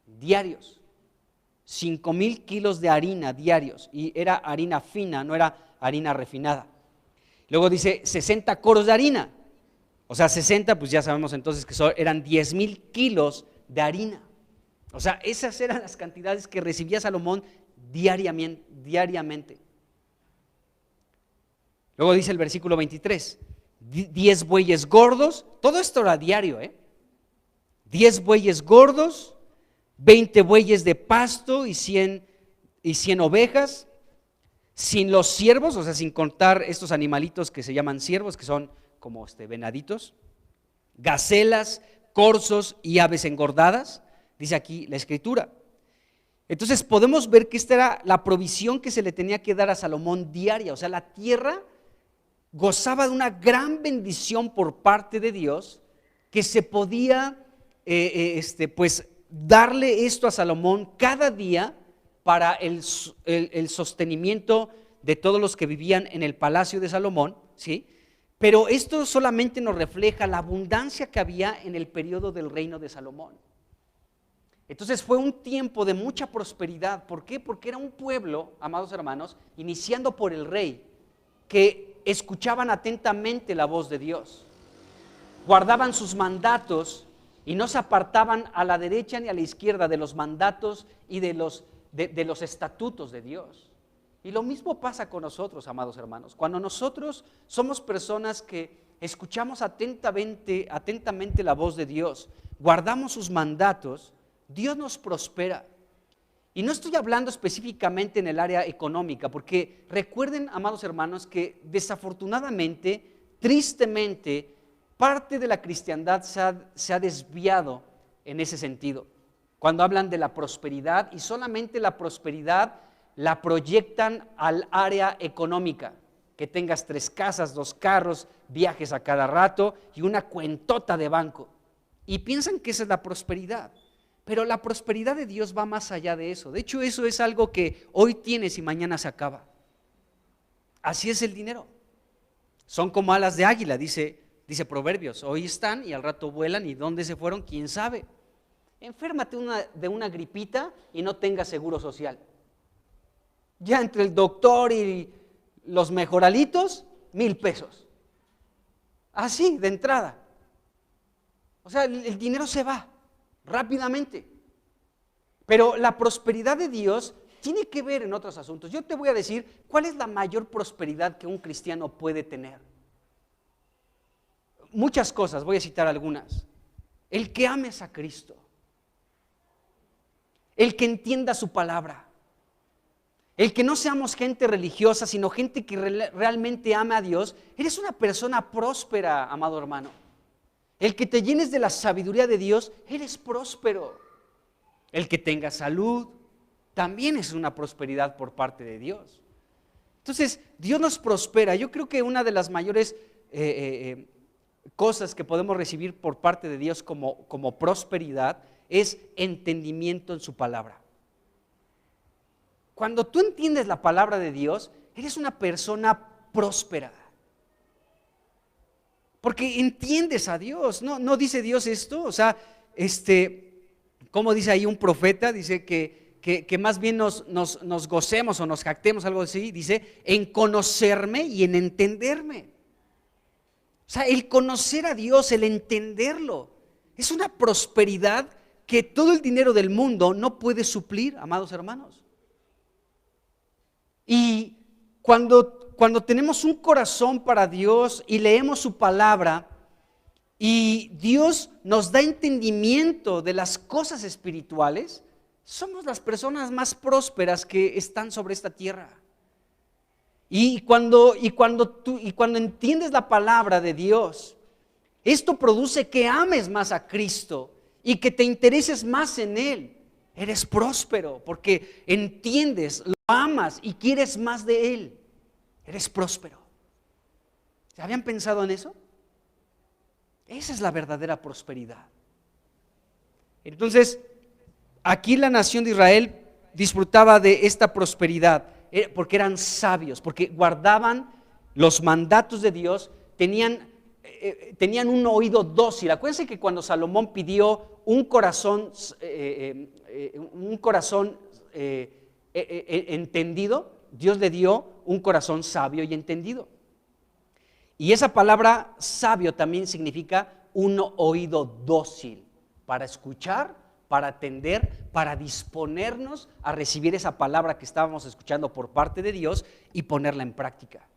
B: diarios. 5,000 kilos de harina diarios, y era harina fina, no era harina refinada. Luego dice 60 coros de harina, o sea 60, pues ya sabemos entonces que eran 10,000 kilos de harina. O sea, esas eran las cantidades que recibía Salomón diariamente. Luego dice el versículo 23, 10 bueyes gordos, todo esto era diario, 10 bueyes gordos, 20 bueyes de pasto y 100 ovejas, sin los ciervos, o sea, sin contar estos animalitos que se llaman ciervos, que son como venaditos, gacelas, corzos y aves engordadas, dice aquí la escritura. Entonces podemos ver que esta era la provisión que se le tenía que dar a Salomón diaria. O sea, la tierra gozaba de una gran bendición por parte de Dios, que se podía pues darle esto a Salomón cada día para el sostenimiento de todos los que vivían en el palacio de Salomón, ¿sí? Pero esto solamente nos refleja la abundancia que había en el periodo del reino de Salomón. Entonces fue un tiempo de mucha prosperidad. ¿Por qué? Porque era un pueblo, amados hermanos, iniciando por el rey, que escuchaban atentamente la voz de Dios, guardaban sus mandatos y no se apartaban a la derecha ni a la izquierda de los mandatos y de los estatutos de Dios. Y lo mismo pasa con nosotros, amados hermanos. Cuando nosotros somos personas que escuchamos atentamente la voz de Dios, guardamos sus mandatos, Dios nos prospera. Y no estoy hablando específicamente en el área económica, porque recuerden, amados hermanos, que desafortunadamente, tristemente, parte de la cristiandad se ha desviado en ese sentido. Cuando hablan de la prosperidad, y solamente la prosperidad la proyectan al área económica, que tengas 3 casas, 2 carros, viajes a cada rato y una cuentota de banco, y piensan que esa es la prosperidad. Pero la prosperidad de Dios va más allá de eso. De hecho, eso es algo que hoy tienes y mañana se acaba. Así es el dinero. Son como alas de águila, dice Proverbios. Hoy están y al rato vuelan, y dónde se fueron, quién sabe. Enférmate de una gripita y no tengas seguro social. Ya entre el doctor y los mejoralitos, 1,000 pesos. Así, de entrada. O sea, el dinero se va rápidamente. Pero la prosperidad de Dios tiene que ver en otros asuntos. Yo te voy a decir cuál es la mayor prosperidad que un cristiano puede tener. Muchas cosas, voy a citar algunas. El que ames a Cristo, el que entienda su palabra, el que no seamos gente religiosa, sino gente que realmente ama a Dios. Eres una persona próspera, amado hermano. El que te llenes de la sabiduría de Dios, eres próspero. El que tenga salud, también es una prosperidad por parte de Dios. Entonces, Dios nos prospera. Yo creo que una de las mayores cosas que podemos recibir por parte de Dios como prosperidad es entendimiento en su palabra. Cuando tú entiendes la palabra de Dios, eres una persona próspera. Porque entiendes a Dios. No dice Dios esto, o sea, como dice ahí un profeta, dice que más bien nos gocemos o nos jactemos, algo así, dice, en conocerme y en entenderme. O sea, el conocer a Dios, el entenderlo, es una prosperidad que todo el dinero del mundo no puede suplir, amados hermanos. Y cuando tenemos un corazón para Dios y leemos su palabra y Dios nos da entendimiento de las cosas espirituales, somos las personas más prósperas que están sobre esta tierra. Y cuando entiendes la palabra de Dios, esto produce que ames más a Cristo y que te intereses más en Él. Eres próspero porque entiendes, lo amas y quieres más de Él. Eres próspero. ¿Se habían pensado en eso? Esa es la verdadera prosperidad. Entonces, aquí la nación de Israel disfrutaba de esta prosperidad porque eran sabios, porque guardaban los mandatos de Dios, tenían un oído dócil. Acuérdense que cuando Salomón pidió un corazón entendido, Dios le dio un corazón sabio y entendido. Y esa palabra sabio también significa un oído dócil para escuchar, para atender, para disponernos a recibir esa palabra que estábamos escuchando por parte de Dios y ponerla en práctica.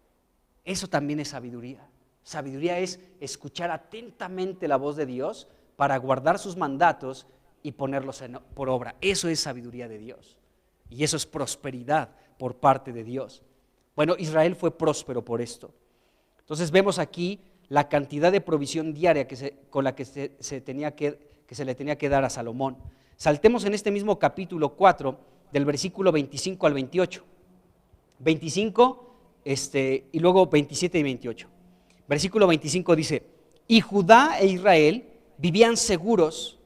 B: Eso también es sabiduría. Sabiduría es escuchar atentamente la voz de Dios para guardar sus mandatos y ponerlos por obra. Eso es sabiduría de Dios. Y eso es prosperidad por parte de Dios. Bueno, Israel fue próspero por esto. Entonces vemos aquí la cantidad de provisión diaria con la que se le tenía que dar a Salomón. Saltemos en este mismo capítulo 4, del versículo 25 al 28. 25 y luego 27 y 28. Versículo 25 dice: y Judá e Israel vivían seguros,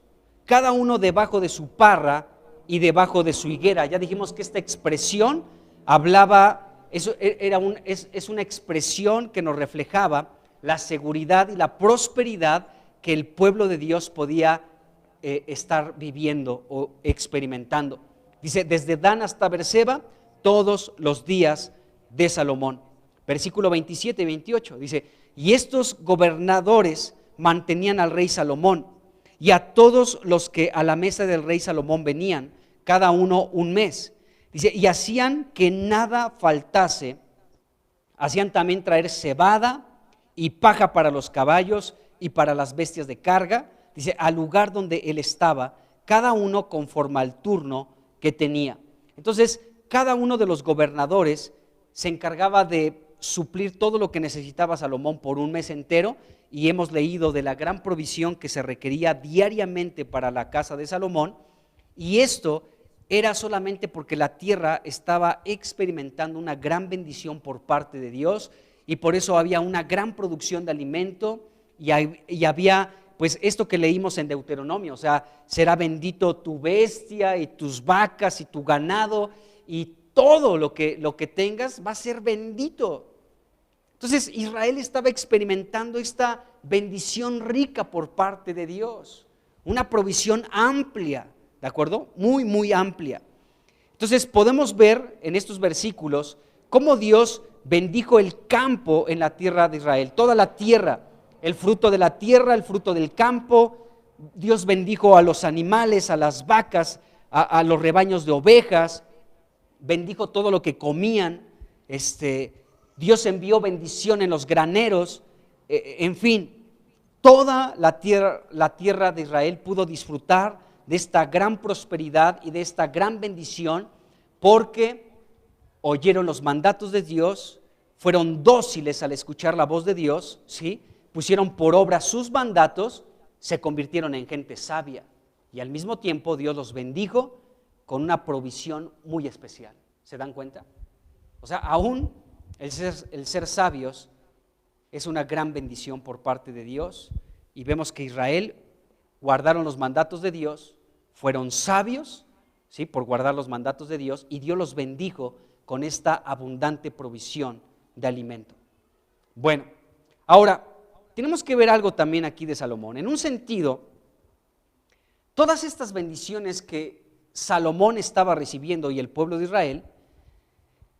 B: cada uno debajo de su parra y debajo de su higuera. Ya dijimos que esta expresión hablaba, es una expresión que nos reflejaba la seguridad y la prosperidad que el pueblo de Dios podía estar viviendo o experimentando. Dice, desde Dan hasta Berseba, todos los días de Salomón. Versículo 27 y 28 dice: y estos gobernadores mantenían al rey Salomón y a todos los que a la mesa del rey Salomón venían, cada uno un mes. Dice, y hacían que nada faltase, hacían también traer cebada y paja para los caballos y para las bestias de carga, dice, al lugar donde él estaba, cada uno conforme al turno que tenía. Entonces, cada uno de los gobernadores se encargaba de suplir todo lo que necesitaba Salomón por un mes entero, y hemos leído de la gran provisión que se requería diariamente para la casa de Salomón, y esto era solamente porque la tierra estaba experimentando una gran bendición por parte de Dios, y por eso había una gran producción de alimento, y había pues esto que leímos en Deuteronomio, o sea, será bendito tu bestia y tus vacas y tu ganado, y todo lo que tengas va a ser bendito. Entonces Israel estaba experimentando esta bendición rica por parte de Dios, una provisión amplia, ¿de acuerdo? Muy, muy amplia. Entonces podemos ver en estos versículos cómo Dios bendijo el campo en la tierra de Israel, toda la tierra, el fruto de la tierra, el fruto del campo. Dios bendijo a los animales, a las vacas, a los rebaños de ovejas, bendijo todo lo que comían, Dios envió bendición en los graneros, en fin, toda la tierra de Israel pudo disfrutar de esta gran prosperidad y de esta gran bendición porque oyeron los mandatos de Dios, fueron dóciles al escuchar la voz de Dios, ¿sí? Pusieron por obra sus mandatos, se convirtieron en gente sabia y al mismo tiempo Dios los bendijo con una provisión muy especial. ¿Se dan cuenta? O sea, aún el ser sabios es una gran bendición por parte de Dios y vemos que Israel guardaron los mandatos de Dios, fueron sabios, ¿sí? Por guardar los mandatos de Dios y Dios los bendijo con esta abundante provisión de alimento. Bueno, ahora tenemos que ver algo también aquí de Salomón. En un sentido, todas estas bendiciones que Salomón estaba recibiendo y el pueblo de Israel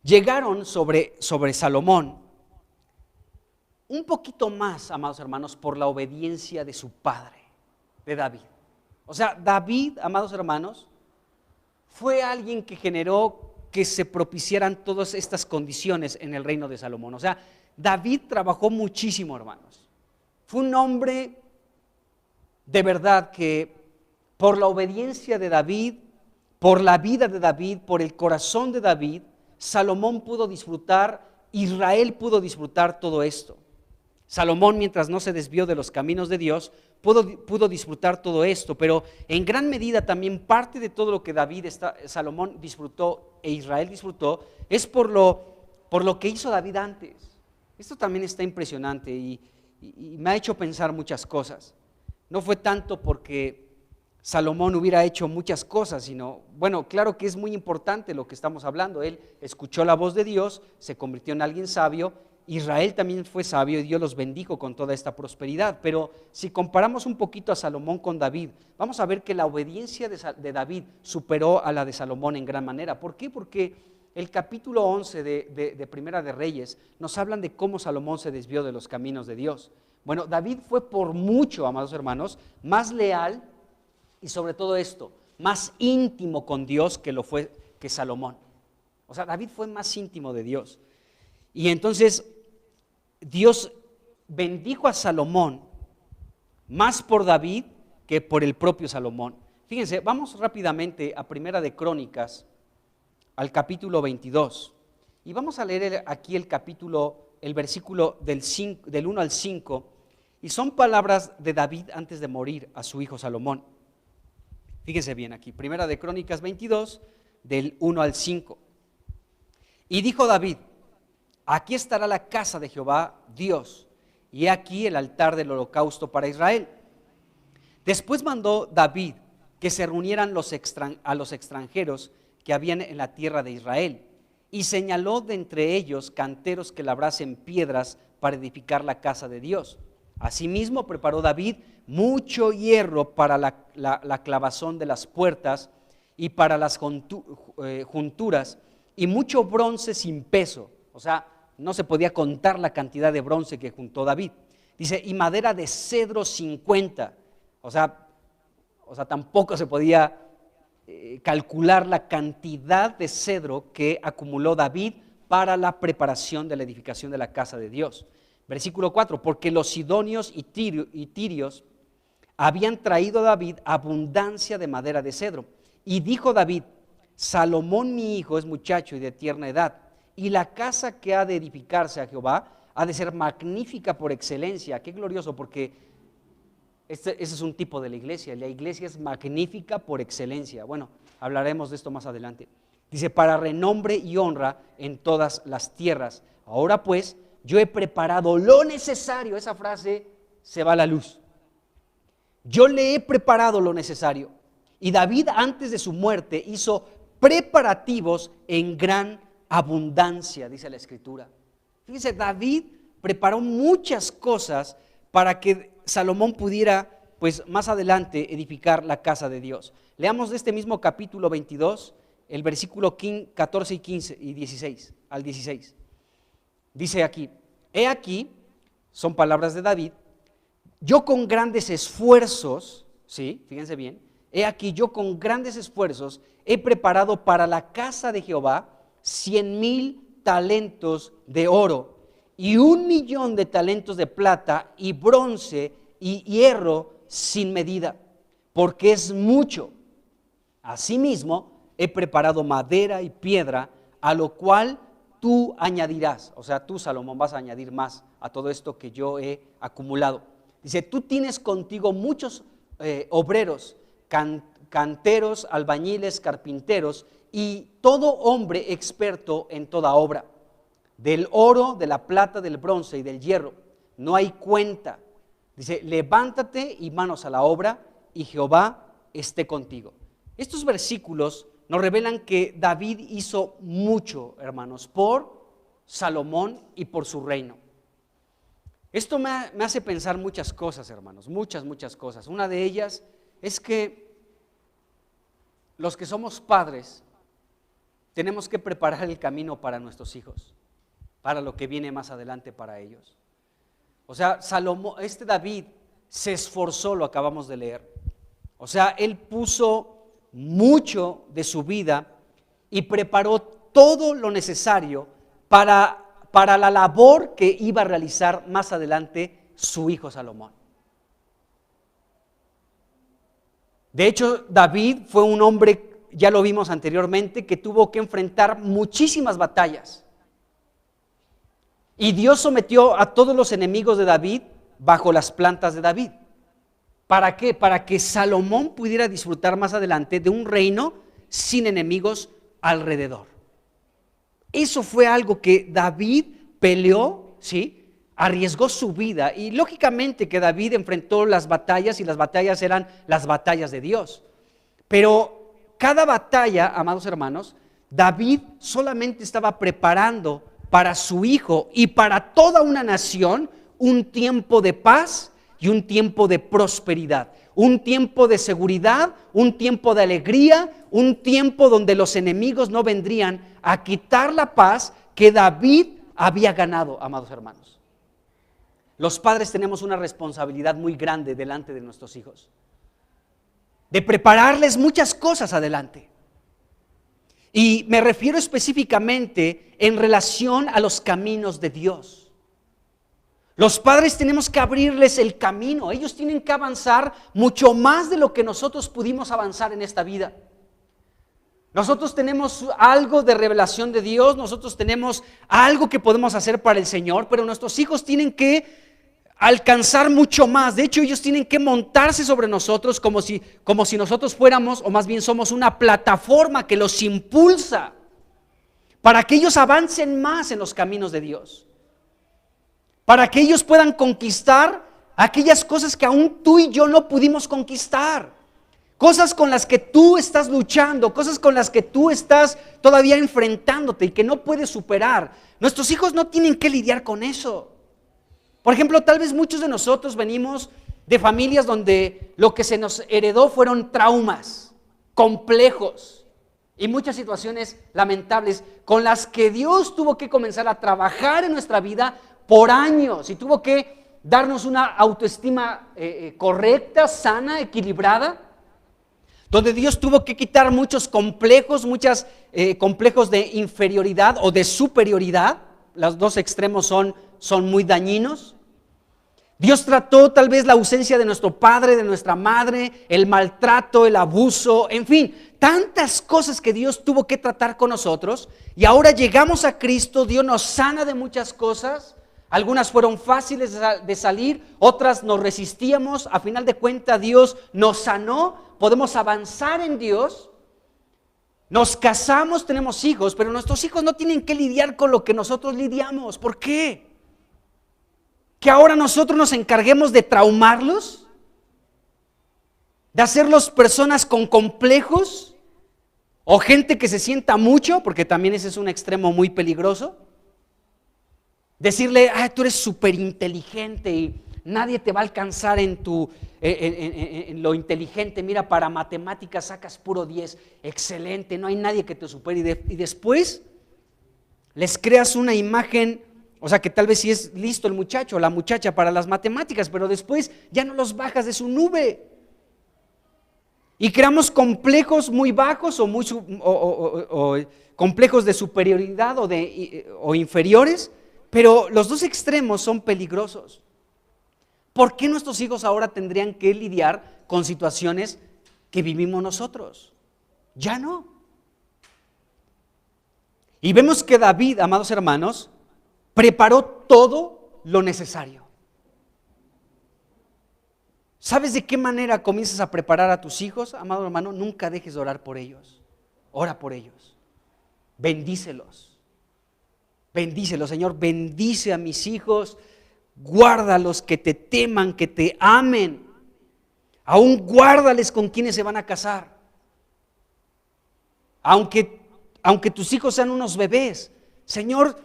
B: llegaron sobre Salomón un poquito más, amados hermanos, por la obediencia de su padre, de David. O sea, David, amados hermanos, fue alguien que generó que se propiciaran todas estas condiciones en el reino de Salomón. O sea, David trabajó muchísimo, hermanos. Fue un hombre de verdad que por la obediencia de David, por la vida de David, por el corazón de David, Salomón pudo disfrutar, Israel pudo disfrutar todo esto. Salomón, mientras no se desvió de los caminos de Dios, pudo disfrutar todo esto, pero en gran medida también parte de todo lo que Salomón disfrutó e Israel disfrutó es por lo que hizo David antes. Esto también está impresionante y me ha hecho pensar muchas cosas. No fue tanto porque Salomón hubiera hecho muchas cosas, sino, bueno, claro que es muy importante lo que estamos hablando. Él escuchó la voz de Dios, se convirtió en alguien sabio. Israel también fue sabio y Dios los bendijo con toda esta prosperidad. Pero si comparamos un poquito a Salomón con David, vamos a ver que la obediencia de David superó a la de Salomón en gran manera. ¿Por qué? Porque el capítulo 11 de Primera de Reyes nos hablan de cómo Salomón se desvió de los caminos de Dios. Bueno, David fue por mucho, amados hermanos, más leal y sobre todo esto, más íntimo con Dios que lo fue que Salomón. O sea, David fue más íntimo de Dios. Y entonces Dios bendijo a Salomón más por David que por el propio Salomón. Fíjense, vamos rápidamente a Primera de Crónicas, al capítulo 22. Y vamos a leer aquí el versículo del 1 al 5. Y son palabras de David antes de morir a su hijo Salomón. Fíjense bien aquí, Primera de Crónicas 22, del 1 al 5. Y dijo David: aquí estará la casa de Jehová Dios, y he aquí el altar del holocausto para Israel. Después mandó David que se reunieran a los extranjeros que habían en la tierra de Israel, y señaló de entre ellos canteros que labrasen piedras para edificar la casa de Dios. Asimismo preparó David mucho hierro para la clavazón de las puertas y para las junturas, y mucho bronce sin peso. O sea, no se podía contar la cantidad de bronce que juntó David. Dice, y madera de cedro 50. O sea, tampoco se podía calcular la cantidad de cedro que acumuló David para la preparación de la edificación de la casa de Dios. Versículo 4, porque los sidonios y tirios habían traído a David abundancia de madera de cedro. Y dijo David: Salomón mi hijo es muchacho y de tierna edad, y la casa que ha de edificarse a Jehová ha de ser magnífica por excelencia. Qué glorioso, porque ese es un tipo de la iglesia es magnífica por excelencia. Bueno, hablaremos de esto más adelante. Dice, para renombre y honra en todas las tierras. Ahora pues, yo he preparado lo necesario. Esa frase se va a la luz. Yo le he preparado lo necesario. Y David, antes de su muerte, hizo preparativos en gran abundancia, dice la Escritura. Fíjense, David preparó muchas cosas para que Salomón pudiera, pues más adelante, edificar la casa de Dios. Leamos de este mismo capítulo 22, el versículo 14 y 15 y 16 al 16. Dice aquí, he aquí, son palabras de David, yo con grandes esfuerzos, sí, fíjense bien, he aquí yo con grandes esfuerzos he preparado para la casa de Jehová 100,000 talentos de oro y 1,000,000 de talentos de plata y bronce y hierro sin medida, porque es mucho. Asimismo, he preparado madera y piedra, a lo cual tú añadirás. O sea, tú, Salomón, vas a añadir más a todo esto que yo he acumulado. Dice, tú tienes contigo muchos obreros, canteros, albañiles, carpinteros y todo hombre experto en toda obra. Del oro, de la plata, del bronce y del hierro no hay cuenta. Dice, levántate y manos a la obra y Jehová esté contigo. Estos versículos nos revelan que David hizo mucho, hermanos, por Salomón y por su reino. Esto me hace pensar muchas cosas, hermanos, muchas cosas. Una de ellas es que los que somos padres tenemos que preparar el camino para nuestros hijos, para lo que viene más adelante para ellos. O sea, David se esforzó, lo acabamos de leer. O sea, él puso mucho de su vida y preparó todo lo necesario para la labor que iba a realizar más adelante su hijo Salomón. De hecho, David fue un hombre, ya lo vimos anteriormente, que tuvo que enfrentar muchísimas batallas. Y Dios sometió a todos los enemigos de David bajo las plantas de David. ¿Para qué? Para que Salomón pudiera disfrutar más adelante de un reino sin enemigos alrededor. Eso fue algo que David peleó, ¿sí? Arriesgó su vida y lógicamente que David enfrentó las batallas y las batallas eran las batallas de Dios. Pero cada batalla, amados hermanos, David solamente estaba preparando para su hijo y para toda una nación un tiempo de paz y un tiempo de prosperidad, un tiempo de seguridad, un tiempo de alegría, un tiempo donde los enemigos no vendrían a quitar la paz que David había ganado, amados hermanos. Los padres tenemos una responsabilidad muy grande delante de nuestros hijos, de prepararles muchas cosas adelante. Y me refiero específicamente en relación a los caminos de Dios. Los padres tenemos que abrirles el camino, ellos tienen que avanzar mucho más de lo que nosotros pudimos avanzar en esta vida. Nosotros tenemos algo de revelación de Dios, nosotros tenemos algo que podemos hacer para el Señor, pero nuestros hijos tienen que alcanzar mucho más. De hecho, ellos tienen que montarse sobre nosotros como si nosotros fuéramos, o más bien somos una plataforma que los impulsa para que ellos avancen más en los caminos de Dios, para que ellos puedan conquistar aquellas cosas que aún tú y yo no pudimos conquistar, cosas con las que tú estás luchando, cosas con las que tú estás todavía enfrentándote y que no puedes superar. Nuestros hijos no tienen que lidiar con eso. Por ejemplo, tal vez muchos de nosotros venimos de familias donde lo que se nos heredó fueron traumas, complejos y muchas situaciones lamentables con las que Dios tuvo que comenzar a trabajar en nuestra vida por años y tuvo que darnos una autoestima correcta, sana, equilibrada, donde Dios tuvo que quitar muchos complejos, complejos de inferioridad o de superioridad. Los dos extremos son muy dañinos. Dios trató tal vez la ausencia de nuestro padre, de nuestra madre, el maltrato, el abuso, en fin, tantas cosas que Dios tuvo que tratar con nosotros. Y ahora llegamos a Cristo, Dios nos sana de muchas cosas. Algunas fueron fáciles de salir, otras nos resistíamos. A final de cuentas Dios nos sanó, podemos avanzar en Dios. Nos casamos, tenemos hijos, pero nuestros hijos no tienen que lidiar con lo que nosotros lidiamos. ¿Por qué? ¿Que ahora nosotros nos encarguemos de traumarlos? ¿De hacerlos personas con complejos? ¿O gente que se sienta mucho? Porque también ese es un extremo muy peligroso. Decirle, tú eres súper inteligente y nadie te va a alcanzar en lo inteligente. Mira, para matemáticas sacas puro 10, excelente, no hay nadie que te supere. Y después les creas una imagen, o sea que tal vez sí es listo el muchacho o la muchacha para las matemáticas, pero después ya no los bajas de su nube. Y creamos complejos muy bajos o complejos de superioridad o inferiores, pero los dos extremos son peligrosos. ¿Por qué nuestros hijos ahora tendrían que lidiar con situaciones que vivimos nosotros? Ya no. Y vemos que David, amados hermanos, preparó todo lo necesario. ¿Sabes de qué manera comienzas a preparar a tus hijos, amado hermano? Nunca dejes de orar por ellos. Ora por ellos. Bendícelos. Bendícelos, Señor. Bendice a mis hijos. Guárdalos, que te teman, que te amen. Aún guárdales con quienes se van a casar. Aunque tus hijos sean unos bebés, Señor,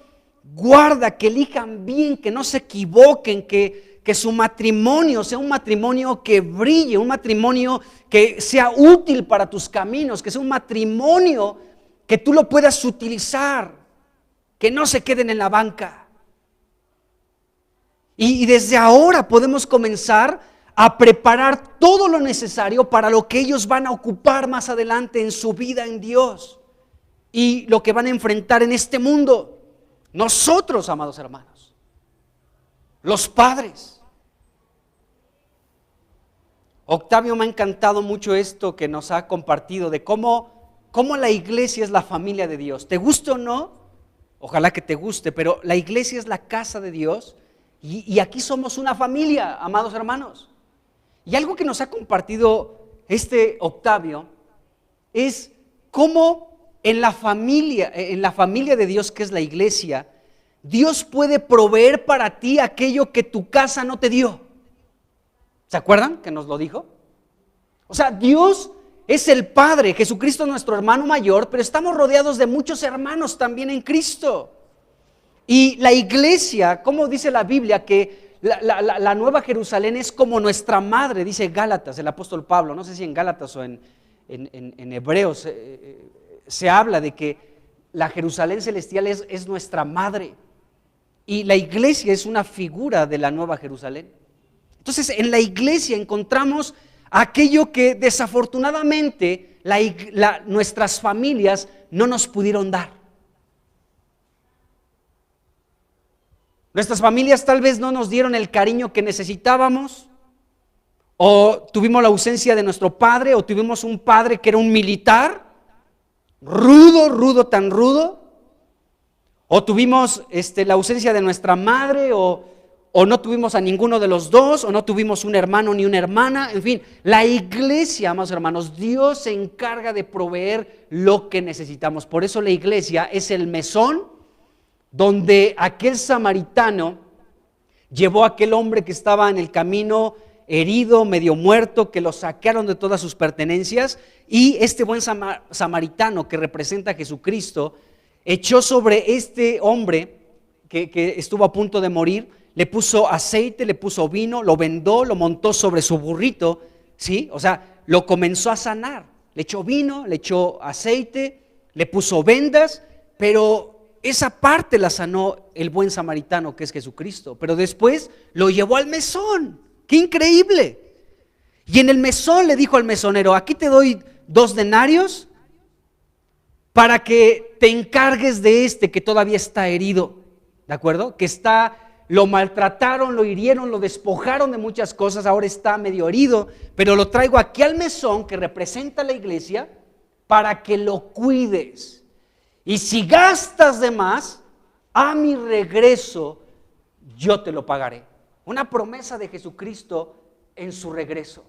B: guarda que elijan bien, que no se equivoquen, que su matrimonio sea un matrimonio que brille, un matrimonio que sea útil para tus caminos, que sea un matrimonio que tú lo puedas utilizar, que no se queden en la banca. Y desde ahora podemos comenzar a preparar todo lo necesario para lo que ellos van a ocupar más adelante en su vida en Dios y lo que van a enfrentar en este mundo. Nosotros, amados hermanos, los padres. Octavio, me ha encantado mucho esto que nos ha compartido de cómo la iglesia es la familia de Dios. ¿Te guste o no? Ojalá que te guste, pero la iglesia es la casa de Dios y aquí somos una familia, amados hermanos. Y algo que nos ha compartido Octavio es cómo en la familia de Dios, que es la iglesia, Dios puede proveer para ti aquello que tu casa no te dio. ¿Se acuerdan que nos lo dijo? O sea, Dios es el Padre, Jesucristo es nuestro hermano mayor, pero estamos rodeados de muchos hermanos también en Cristo. Y la iglesia, como dice la Biblia, que la Nueva Jerusalén es como nuestra madre, dice Gálatas, el apóstol Pablo. No sé si en Gálatas o en Hebreos se habla de que la Jerusalén celestial es nuestra madre. Y la iglesia es una figura de la Nueva Jerusalén. Entonces, en la iglesia encontramos aquello que desafortunadamente nuestras familias no nos pudieron dar. Nuestras familias tal vez no nos dieron el cariño que necesitábamos, o tuvimos la ausencia de nuestro padre, o tuvimos un padre que era un militar, rudo, tan rudo, o tuvimos la ausencia de nuestra madre, o no tuvimos a ninguno de los dos, o no tuvimos un hermano ni una hermana. En fin, la iglesia, amados hermanos, Dios se encarga de proveer lo que necesitamos. Por eso la iglesia es el mesón donde aquel samaritano llevó a aquel hombre que estaba en el camino herido, medio muerto, que lo sacaron de todas sus pertenencias, y este buen samaritano que representa a Jesucristo echó sobre este hombre que estuvo a punto de morir, le puso aceite, le puso vino, lo vendó, lo montó sobre su burrito, ¿sí? O sea, lo comenzó a sanar. Le echó vino, le echó aceite, le puso vendas, pero esa parte la sanó el buen samaritano que es Jesucristo. Pero después lo llevó al mesón. ¡Qué increíble! Y en el mesón le dijo al mesonero: aquí te doy 2 denarios para que te encargues de que todavía está herido, ¿de acuerdo? Lo maltrataron, lo hirieron, lo despojaron de muchas cosas, ahora está medio herido, pero lo traigo aquí al mesón que representa a la iglesia para que lo cuides. Y si gastas de más, a mi regreso yo te lo pagaré. Una promesa de Jesucristo en su regreso.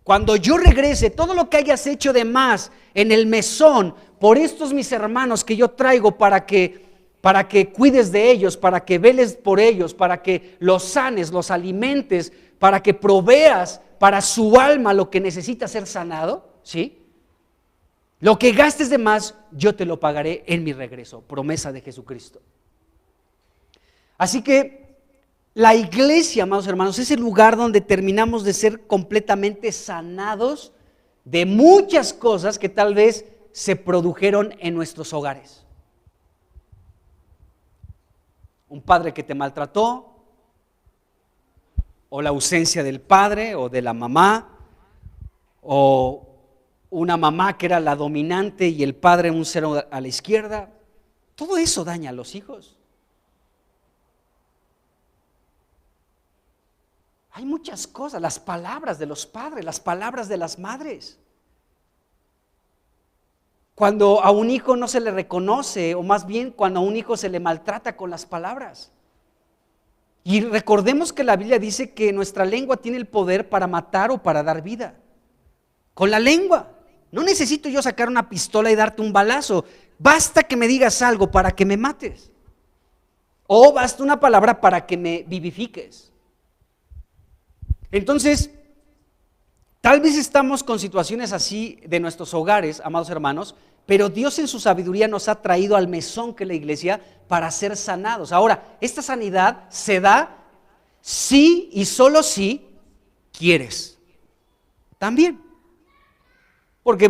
B: Cuando yo regrese, todo lo que hayas hecho de más en el mesón por estos mis hermanos que yo traigo para que cuides de ellos, para que veles por ellos, para que los sanes, los alimentes, para que proveas para su alma lo que necesita ser sanado, ¿sí? Lo que gastes de más, yo te lo pagaré en mi regreso, promesa de Jesucristo. Así que la iglesia, amados hermanos, es el lugar donde terminamos de ser completamente sanados de muchas cosas que tal vez se produjeron en nuestros hogares. Un padre que te maltrató, o la ausencia del padre o de la mamá, o una mamá que era la dominante y el padre un cero a la izquierda. Todo eso daña a los hijos. Hay muchas cosas, las palabras de los padres, las palabras de las madres. Cuando a un hijo no se le reconoce, o más bien cuando a un hijo se le maltrata con las palabras. Y recordemos que la Biblia dice que nuestra lengua tiene el poder para matar o para dar vida. Con la lengua. No necesito yo sacar una pistola y darte un balazo. Basta que me digas algo para que me mates. O basta una palabra para que me vivifiques. Entonces, tal vez estamos con situaciones así de nuestros hogares, amados hermanos, pero Dios en su sabiduría nos ha traído al mesón que es la iglesia para ser sanados. Ahora, esta sanidad se da si y solo si quieres. También. Porque,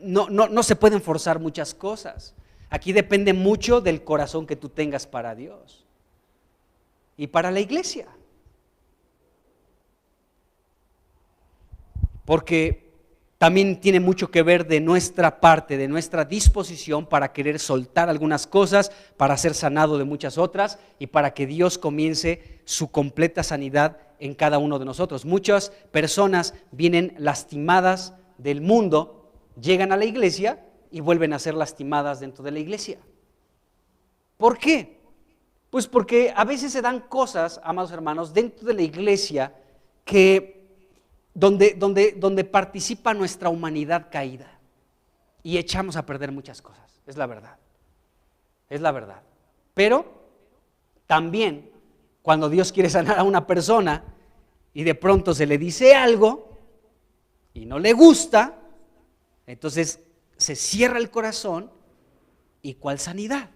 B: no se pueden forzar muchas cosas. Aquí depende mucho del corazón que tú tengas para Dios y para la iglesia. Porque también tiene mucho que ver de nuestra parte, de nuestra disposición para querer soltar algunas cosas, para ser sanado de muchas otras y para que Dios comience su completa sanidad en cada uno de nosotros. Muchas personas vienen lastimadas del mundo, llegan a la iglesia y vuelven a ser lastimadas dentro de la iglesia. ¿Por qué? Pues porque a veces se dan cosas, amados hermanos, dentro de la iglesia que donde participa nuestra humanidad caída y echamos a perder muchas cosas, es la verdad, pero también cuando Dios quiere sanar a una persona y de pronto se le dice algo y no le gusta, entonces se cierra el corazón y ¿cuál sanidad?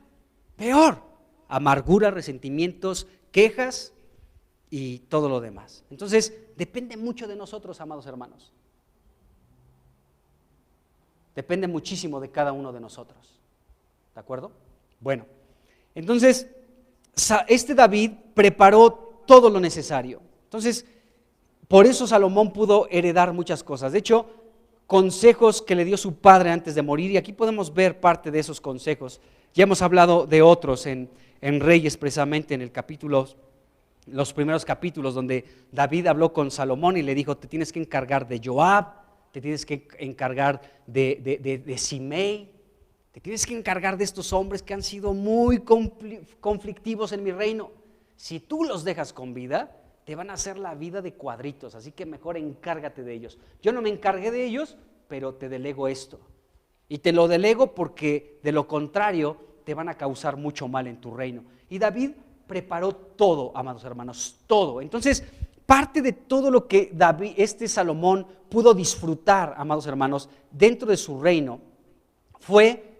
B: Peor, amargura, resentimientos, quejas y todo lo demás. Entonces depende mucho de nosotros, amados hermanos. Depende muchísimo de cada uno de nosotros. ¿De acuerdo? Bueno, entonces este David preparó todo lo necesario. Entonces, por eso Salomón pudo heredar muchas cosas. De hecho, consejos que le dio su padre antes de morir, y aquí podemos ver parte de esos consejos. Ya hemos hablado de otros en Reyes, precisamente en el capítulo, los primeros capítulos, donde David habló con Salomón y le dijo: te tienes que encargar de Joab, te tienes que encargar de Simei, te tienes que encargar de estos hombres que han sido muy conflictivos en mi reino. Si tú los dejas con vida, te van a hacer la vida de cuadritos, así que mejor encárgate de ellos. Yo no me encargué de ellos, pero te delego esto. Y te lo delego porque de lo contrario te van a causar mucho mal en tu reino. Y David preparó todo, amados hermanos, todo. Entonces, parte de todo lo que Salomón pudo disfrutar, amados hermanos, dentro de su reino, fue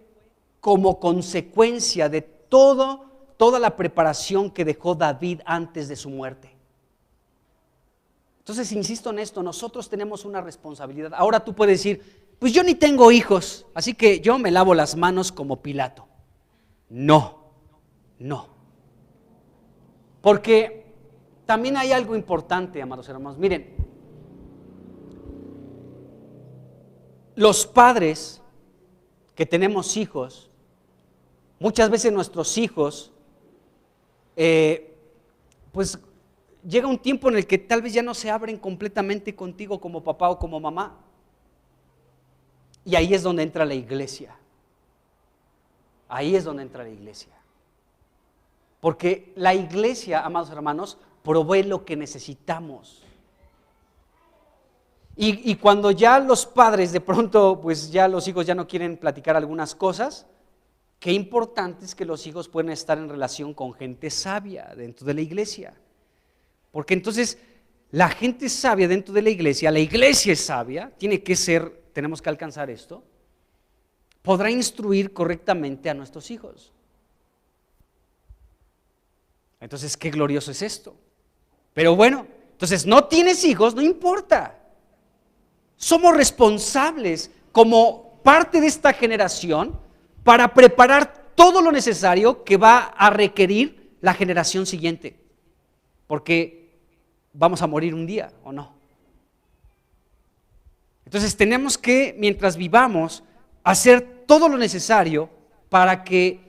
B: como consecuencia de toda la preparación que dejó David antes de su muerte. Entonces, insisto en esto, nosotros tenemos una responsabilidad. Ahora tú puedes decir: pues yo ni tengo hijos, así que yo me lavo las manos como Pilato. No. Porque también hay algo importante, amados hermanos. Miren, los padres que tenemos hijos, muchas veces nuestros hijos, pues llega un tiempo en el que tal vez ya no se abren completamente contigo como papá o como mamá. Y ahí es donde entra la iglesia. Ahí es donde entra la iglesia. Porque la iglesia, amados hermanos, provee lo que necesitamos. Y cuando ya los padres de pronto, pues ya los hijos ya no quieren platicar algunas cosas, qué importante es que los hijos puedan estar en relación con gente sabia dentro de la iglesia. Porque entonces la gente sabia dentro de la iglesia es sabia, tenemos que alcanzar esto, podrá instruir correctamente a nuestros hijos. Entonces, qué glorioso es esto. Pero bueno, entonces no tienes hijos, no importa. Somos responsables como parte de esta generación para preparar todo lo necesario que va a requerir la generación siguiente. Porque vamos a morir un día, ¿o no? Entonces tenemos que, mientras vivamos, hacer todo lo necesario para que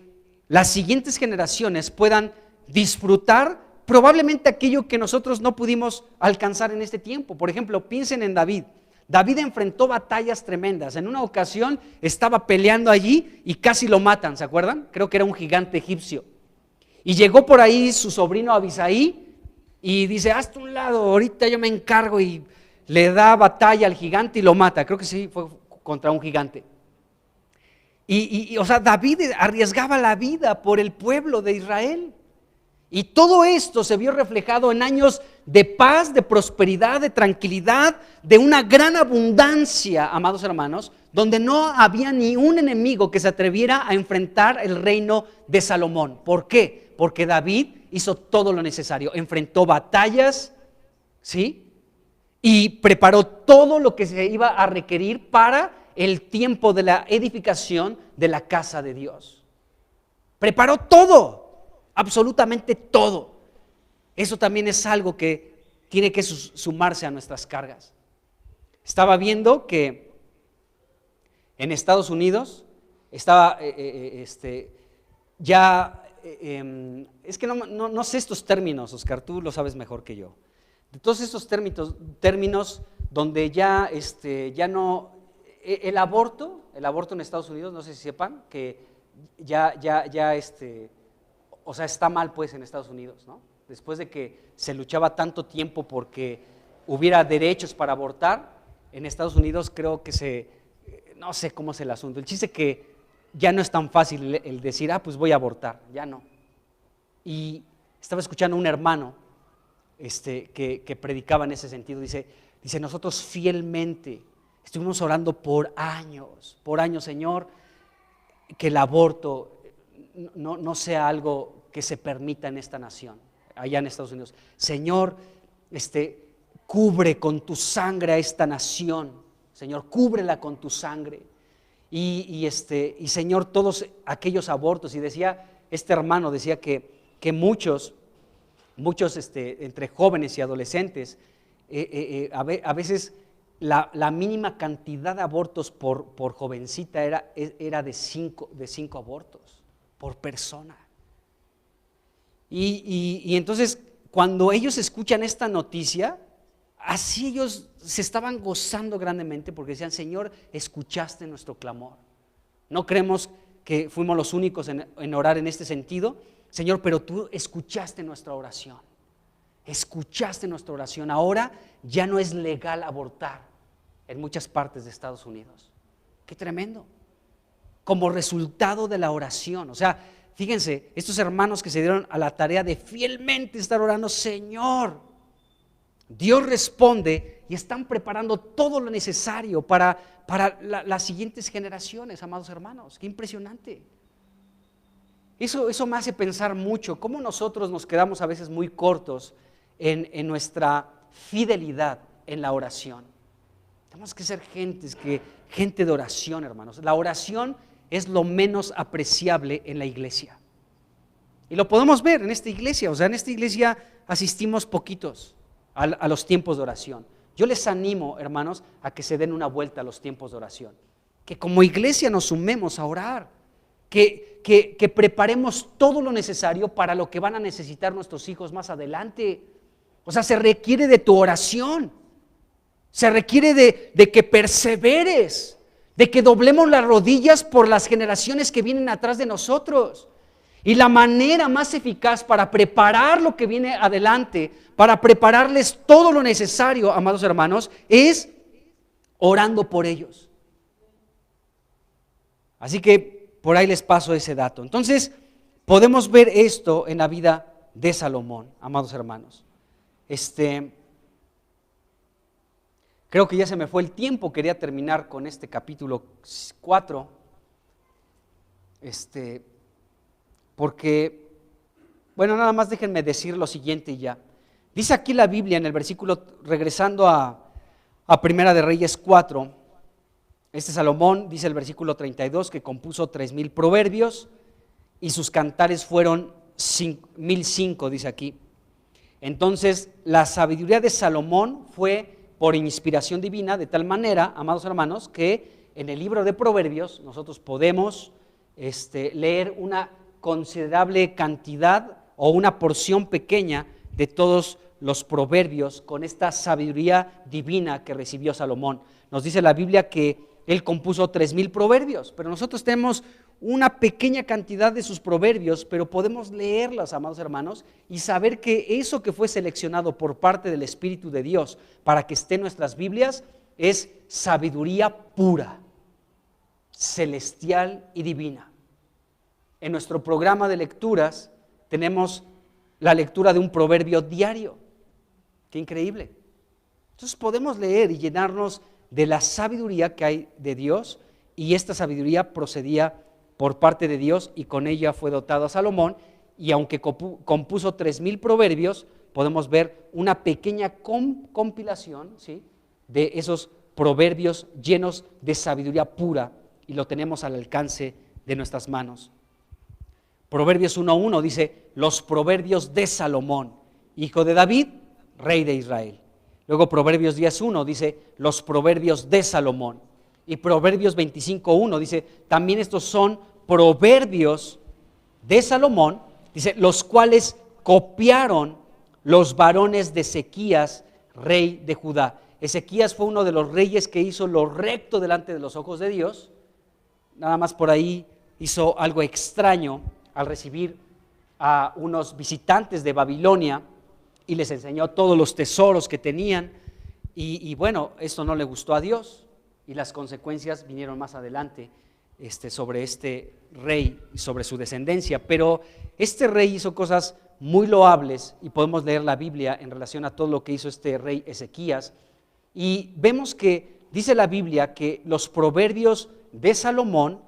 B: las siguientes generaciones puedan disfrutar probablemente aquello que nosotros no pudimos alcanzar en este tiempo. Por ejemplo, piensen en David. David enfrentó batallas tremendas. En una ocasión estaba peleando allí y casi lo matan, ¿se acuerdan? Creo que era un gigante egipcio. Y llegó por ahí su sobrino Abisaí y dice, hazte un lado, ahorita yo me encargo, y le da batalla al gigante y lo mata. Creo que sí, fue contra un gigante. O sea, David arriesgaba la vida por el pueblo de Israel. Y todo esto se vio reflejado en años de paz, de prosperidad, de tranquilidad, de una gran abundancia, amados hermanos, donde no había ni un enemigo que se atreviera a enfrentar el reino de Salomón. ¿Por qué? Porque David hizo todo lo necesario, enfrentó batallas, ¿sí? Y preparó todo lo que se iba a requerir para el tiempo de la edificación de la casa de Dios. Preparó todo. Absolutamente todo. Eso también es algo que tiene que sumarse a nuestras cargas. Estaba viendo que en Estados Unidos estaba es que no sé estos términos, Oscar, tú lo sabes mejor que yo. De todos estos términos donde ya no, el aborto en Estados Unidos, no sé si sepan que o sea, está mal pues en Estados Unidos, ¿no? Después de que se luchaba tanto tiempo porque hubiera derechos para abortar, en Estados Unidos creo que no sé cómo es el asunto. El chiste es que ya no es tan fácil el decir, pues voy a abortar, ya no. Y estaba escuchando a un hermano que predicaba en ese sentido, dice, nosotros fielmente estuvimos orando por años, Señor, que el aborto no sea algo que se permita en esta nación, allá en Estados Unidos. Señor, cubre con tu sangre a esta nación, Señor, cúbrela con tu sangre. Y Señor, todos aquellos abortos, y decía, este hermano decía que muchos entre jóvenes y adolescentes, a veces la mínima cantidad de abortos por jovencita era de 5 abortos por persona. Y entonces cuando ellos escuchan esta noticia, así ellos se estaban gozando grandemente porque decían, Señor, escuchaste nuestro clamor. No creemos que fuimos los únicos en orar en este sentido, Señor, pero tú escuchaste nuestra oración. Escuchaste nuestra oración. Ahora ya no es legal abortar en muchas partes de Estados Unidos. ¡Qué tremendo! Como resultado de la oración. O sea, fíjense, estos hermanos que se dieron a la tarea de fielmente estar orando, Señor, Dios responde y están preparando todo lo necesario para las siguientes generaciones, amados hermanos. ¡Qué impresionante! Eso me hace pensar mucho, cómo nosotros nos quedamos a veces muy cortos en nuestra fidelidad en la oración. Tenemos que ser gente de oración, hermanos. La oración es lo menos apreciable en la iglesia. Y lo podemos ver en esta iglesia. O sea, en esta iglesia asistimos poquitos a los tiempos de oración. Yo les animo, hermanos, a que se den una vuelta a los tiempos de oración. Que como iglesia nos sumemos a orar. Que preparemos todo lo necesario para lo que van a necesitar nuestros hijos más adelante. O sea, se requiere de tu oración. Se requiere de que perseveres. De que doblemos las rodillas por las generaciones que vienen atrás de nosotros. Y la manera más eficaz para preparar lo que viene adelante, para prepararles todo lo necesario, amados hermanos, es orando por ellos. Aquí que por ahí les paso ese dato. Entonces, podemos ver esto en la vida de Salomón, amados hermanos. Creo que ya se me fue el tiempo, quería terminar con este capítulo 4, porque, bueno, nada más déjenme decir lo siguiente y ya. Dice aquí la Biblia en el versículo, regresando a Primera de Reyes 4, Salomón, dice el versículo 32, que compuso 3,000 proverbios y sus cantares fueron 1,005, dice aquí. Entonces, la sabiduría de Salomón fue por inspiración divina, de tal manera, amados hermanos, que en el libro de Proverbios nosotros podemos leer una considerable cantidad o una porción pequeña de todos los proverbios con esta sabiduría divina que recibió Salomón. Nos dice la Biblia que él compuso 3,000 proverbios, pero nosotros tenemos una pequeña cantidad de sus proverbios, pero podemos leerlos, amados hermanos, y saber que eso que fue seleccionado por parte del Espíritu de Dios para que esté en nuestras Biblias es sabiduría pura, celestial y divina. En nuestro programa de lecturas tenemos la lectura de un proverbio diario. ¡Qué increíble! Entonces podemos leer y llenarnos de la sabiduría que hay de Dios, y esta sabiduría procedía por parte de Dios y con ella fue dotado a Salomón, y aunque compuso 3,000 proverbios, podemos ver una pequeña compilación, ¿sí?, de esos proverbios llenos de sabiduría pura, y lo tenemos al alcance de nuestras manos. Proverbios 1:1 dice: los proverbios de Salomón, hijo de David, rey de Israel. Luego Proverbios 10:1 dice: los proverbios de Salomón. Y Proverbios 25:1 dice: también estos son proverbios de Salomón, dice, los cuales copiaron los varones de Ezequías, rey de Judá. Ezequías fue uno de los reyes que hizo lo recto delante de los ojos de Dios. Nada más por ahí hizo algo extraño al recibir a unos visitantes de Babilonia y les enseñó todos los tesoros que tenían, y bueno, esto no le gustó a Dios, y las consecuencias vinieron más adelante sobre este rey y sobre su descendencia. Pero este rey hizo cosas muy loables, y podemos leer la Biblia en relación a todo lo que hizo este rey Ezequías, y vemos que dice la Biblia que los proverbios de Salomón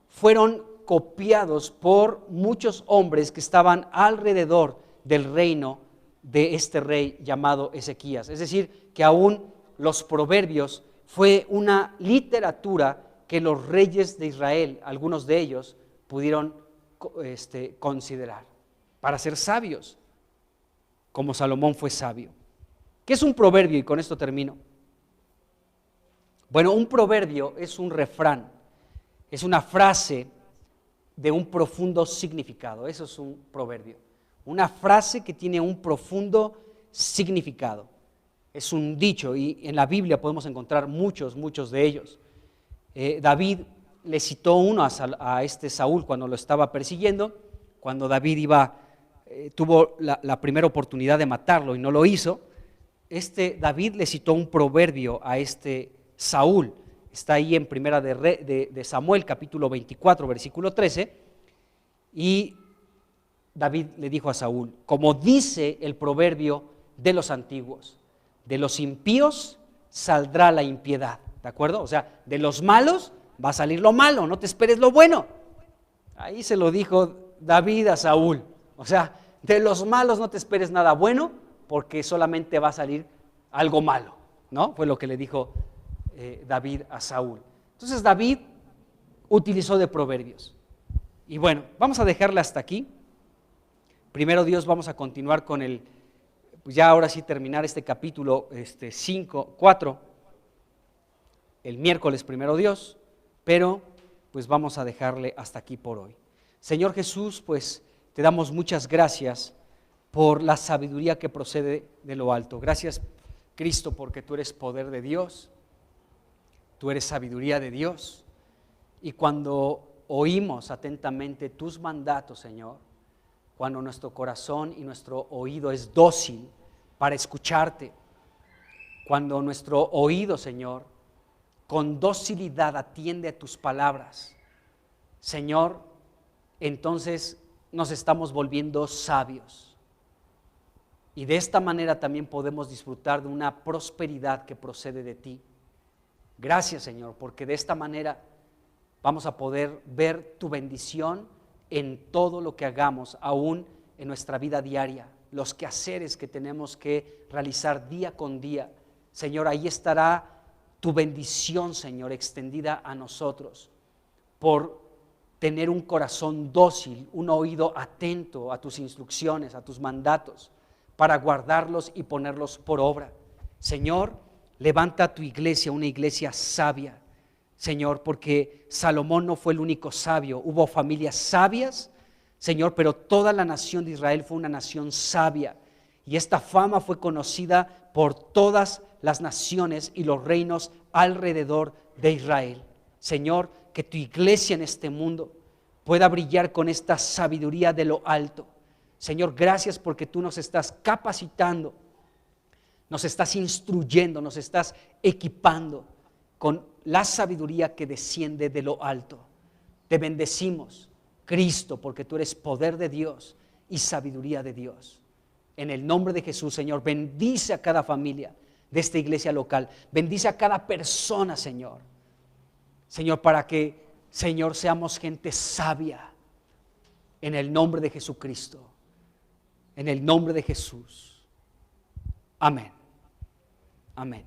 B: fueron copiados por muchos hombres que estaban alrededor del reino de este rey llamado Ezequías. Es decir, que aún los proverbios fue una literatura que los reyes de Israel, algunos de ellos, pudieron considerar para ser sabios, como Salomón fue sabio. ¿Qué es un proverbio? Y con esto termino. Bueno, un proverbio es un refrán, es una frase de un profundo significado. Eso es un proverbio, una frase que tiene un profundo significado. Es un dicho, y en la Biblia podemos encontrar muchos de ellos. David le citó uno a este Saúl cuando lo estaba persiguiendo, cuando David tuvo la primera oportunidad de matarlo y no lo hizo. David le citó un proverbio a este Saúl. Está ahí en Primera de Samuel, capítulo 24, versículo 13, y David le dijo a Saúl: como dice el proverbio de los antiguos, de los impíos saldrá la impiedad. ¿De acuerdo? O sea, de los malos va a salir lo malo, no te esperes lo bueno. Ahí se lo dijo David a Saúl. O sea, de los malos no te esperes nada bueno, porque solamente va a salir algo malo, ¿no? Fue lo que le dijo David a Saúl. Entonces David utilizó de proverbios. Y bueno, vamos a dejarle hasta aquí. Primero Dios, vamos a continuar con pues ya ahora sí terminar este capítulo 4, el miércoles, primero Dios, pero pues vamos a dejarle hasta aquí por hoy. Señor Jesús, pues te damos muchas gracias por la sabiduría que procede de lo alto. Gracias, Cristo, porque tú eres poder de Dios, tú eres sabiduría de Dios, y cuando oímos atentamente tus mandatos, Señor, cuando nuestro corazón y nuestro oído es dócil para escucharte, cuando nuestro oído, Señor, con docilidad atiende a tus palabras, Señor, entonces nos estamos volviendo sabios, y de esta manera también podemos disfrutar de una prosperidad que procede de ti. Gracias, Señor, porque de esta manera vamos a poder ver tu bendición en todo lo que hagamos, aún en nuestra vida diaria, los quehaceres que tenemos que realizar día con día. Señor, ahí estará tu bendición, Señor, extendida a nosotros por tener un corazón dócil, un oído atento a tus instrucciones, a tus mandatos, para guardarlos y ponerlos por obra. Señor, Levanta tu iglesia, una iglesia sabia, Señor, porque Salomón no fue el único sabio. Hubo familias sabias, Señor, pero toda la nación de Israel fue una nación sabia. Y esta fama fue conocida por todas las naciones y los reinos alrededor de Israel. Señor, que tu iglesia en este mundo pueda brillar con esta sabiduría de lo alto. Señor, gracias porque tú nos estás capacitando, nos estás instruyendo, nos estás equipando con la sabiduría que desciende de lo alto. Te bendecimos, Cristo, porque tú eres poder de Dios y sabiduría de Dios. En el nombre de Jesús, Señor, bendice a cada familia de esta iglesia local. Bendice a cada persona, Señor. Señor, para que, Señor, seamos gente sabia. En el nombre de Jesucristo. En el nombre de Jesús. Amén. Amén.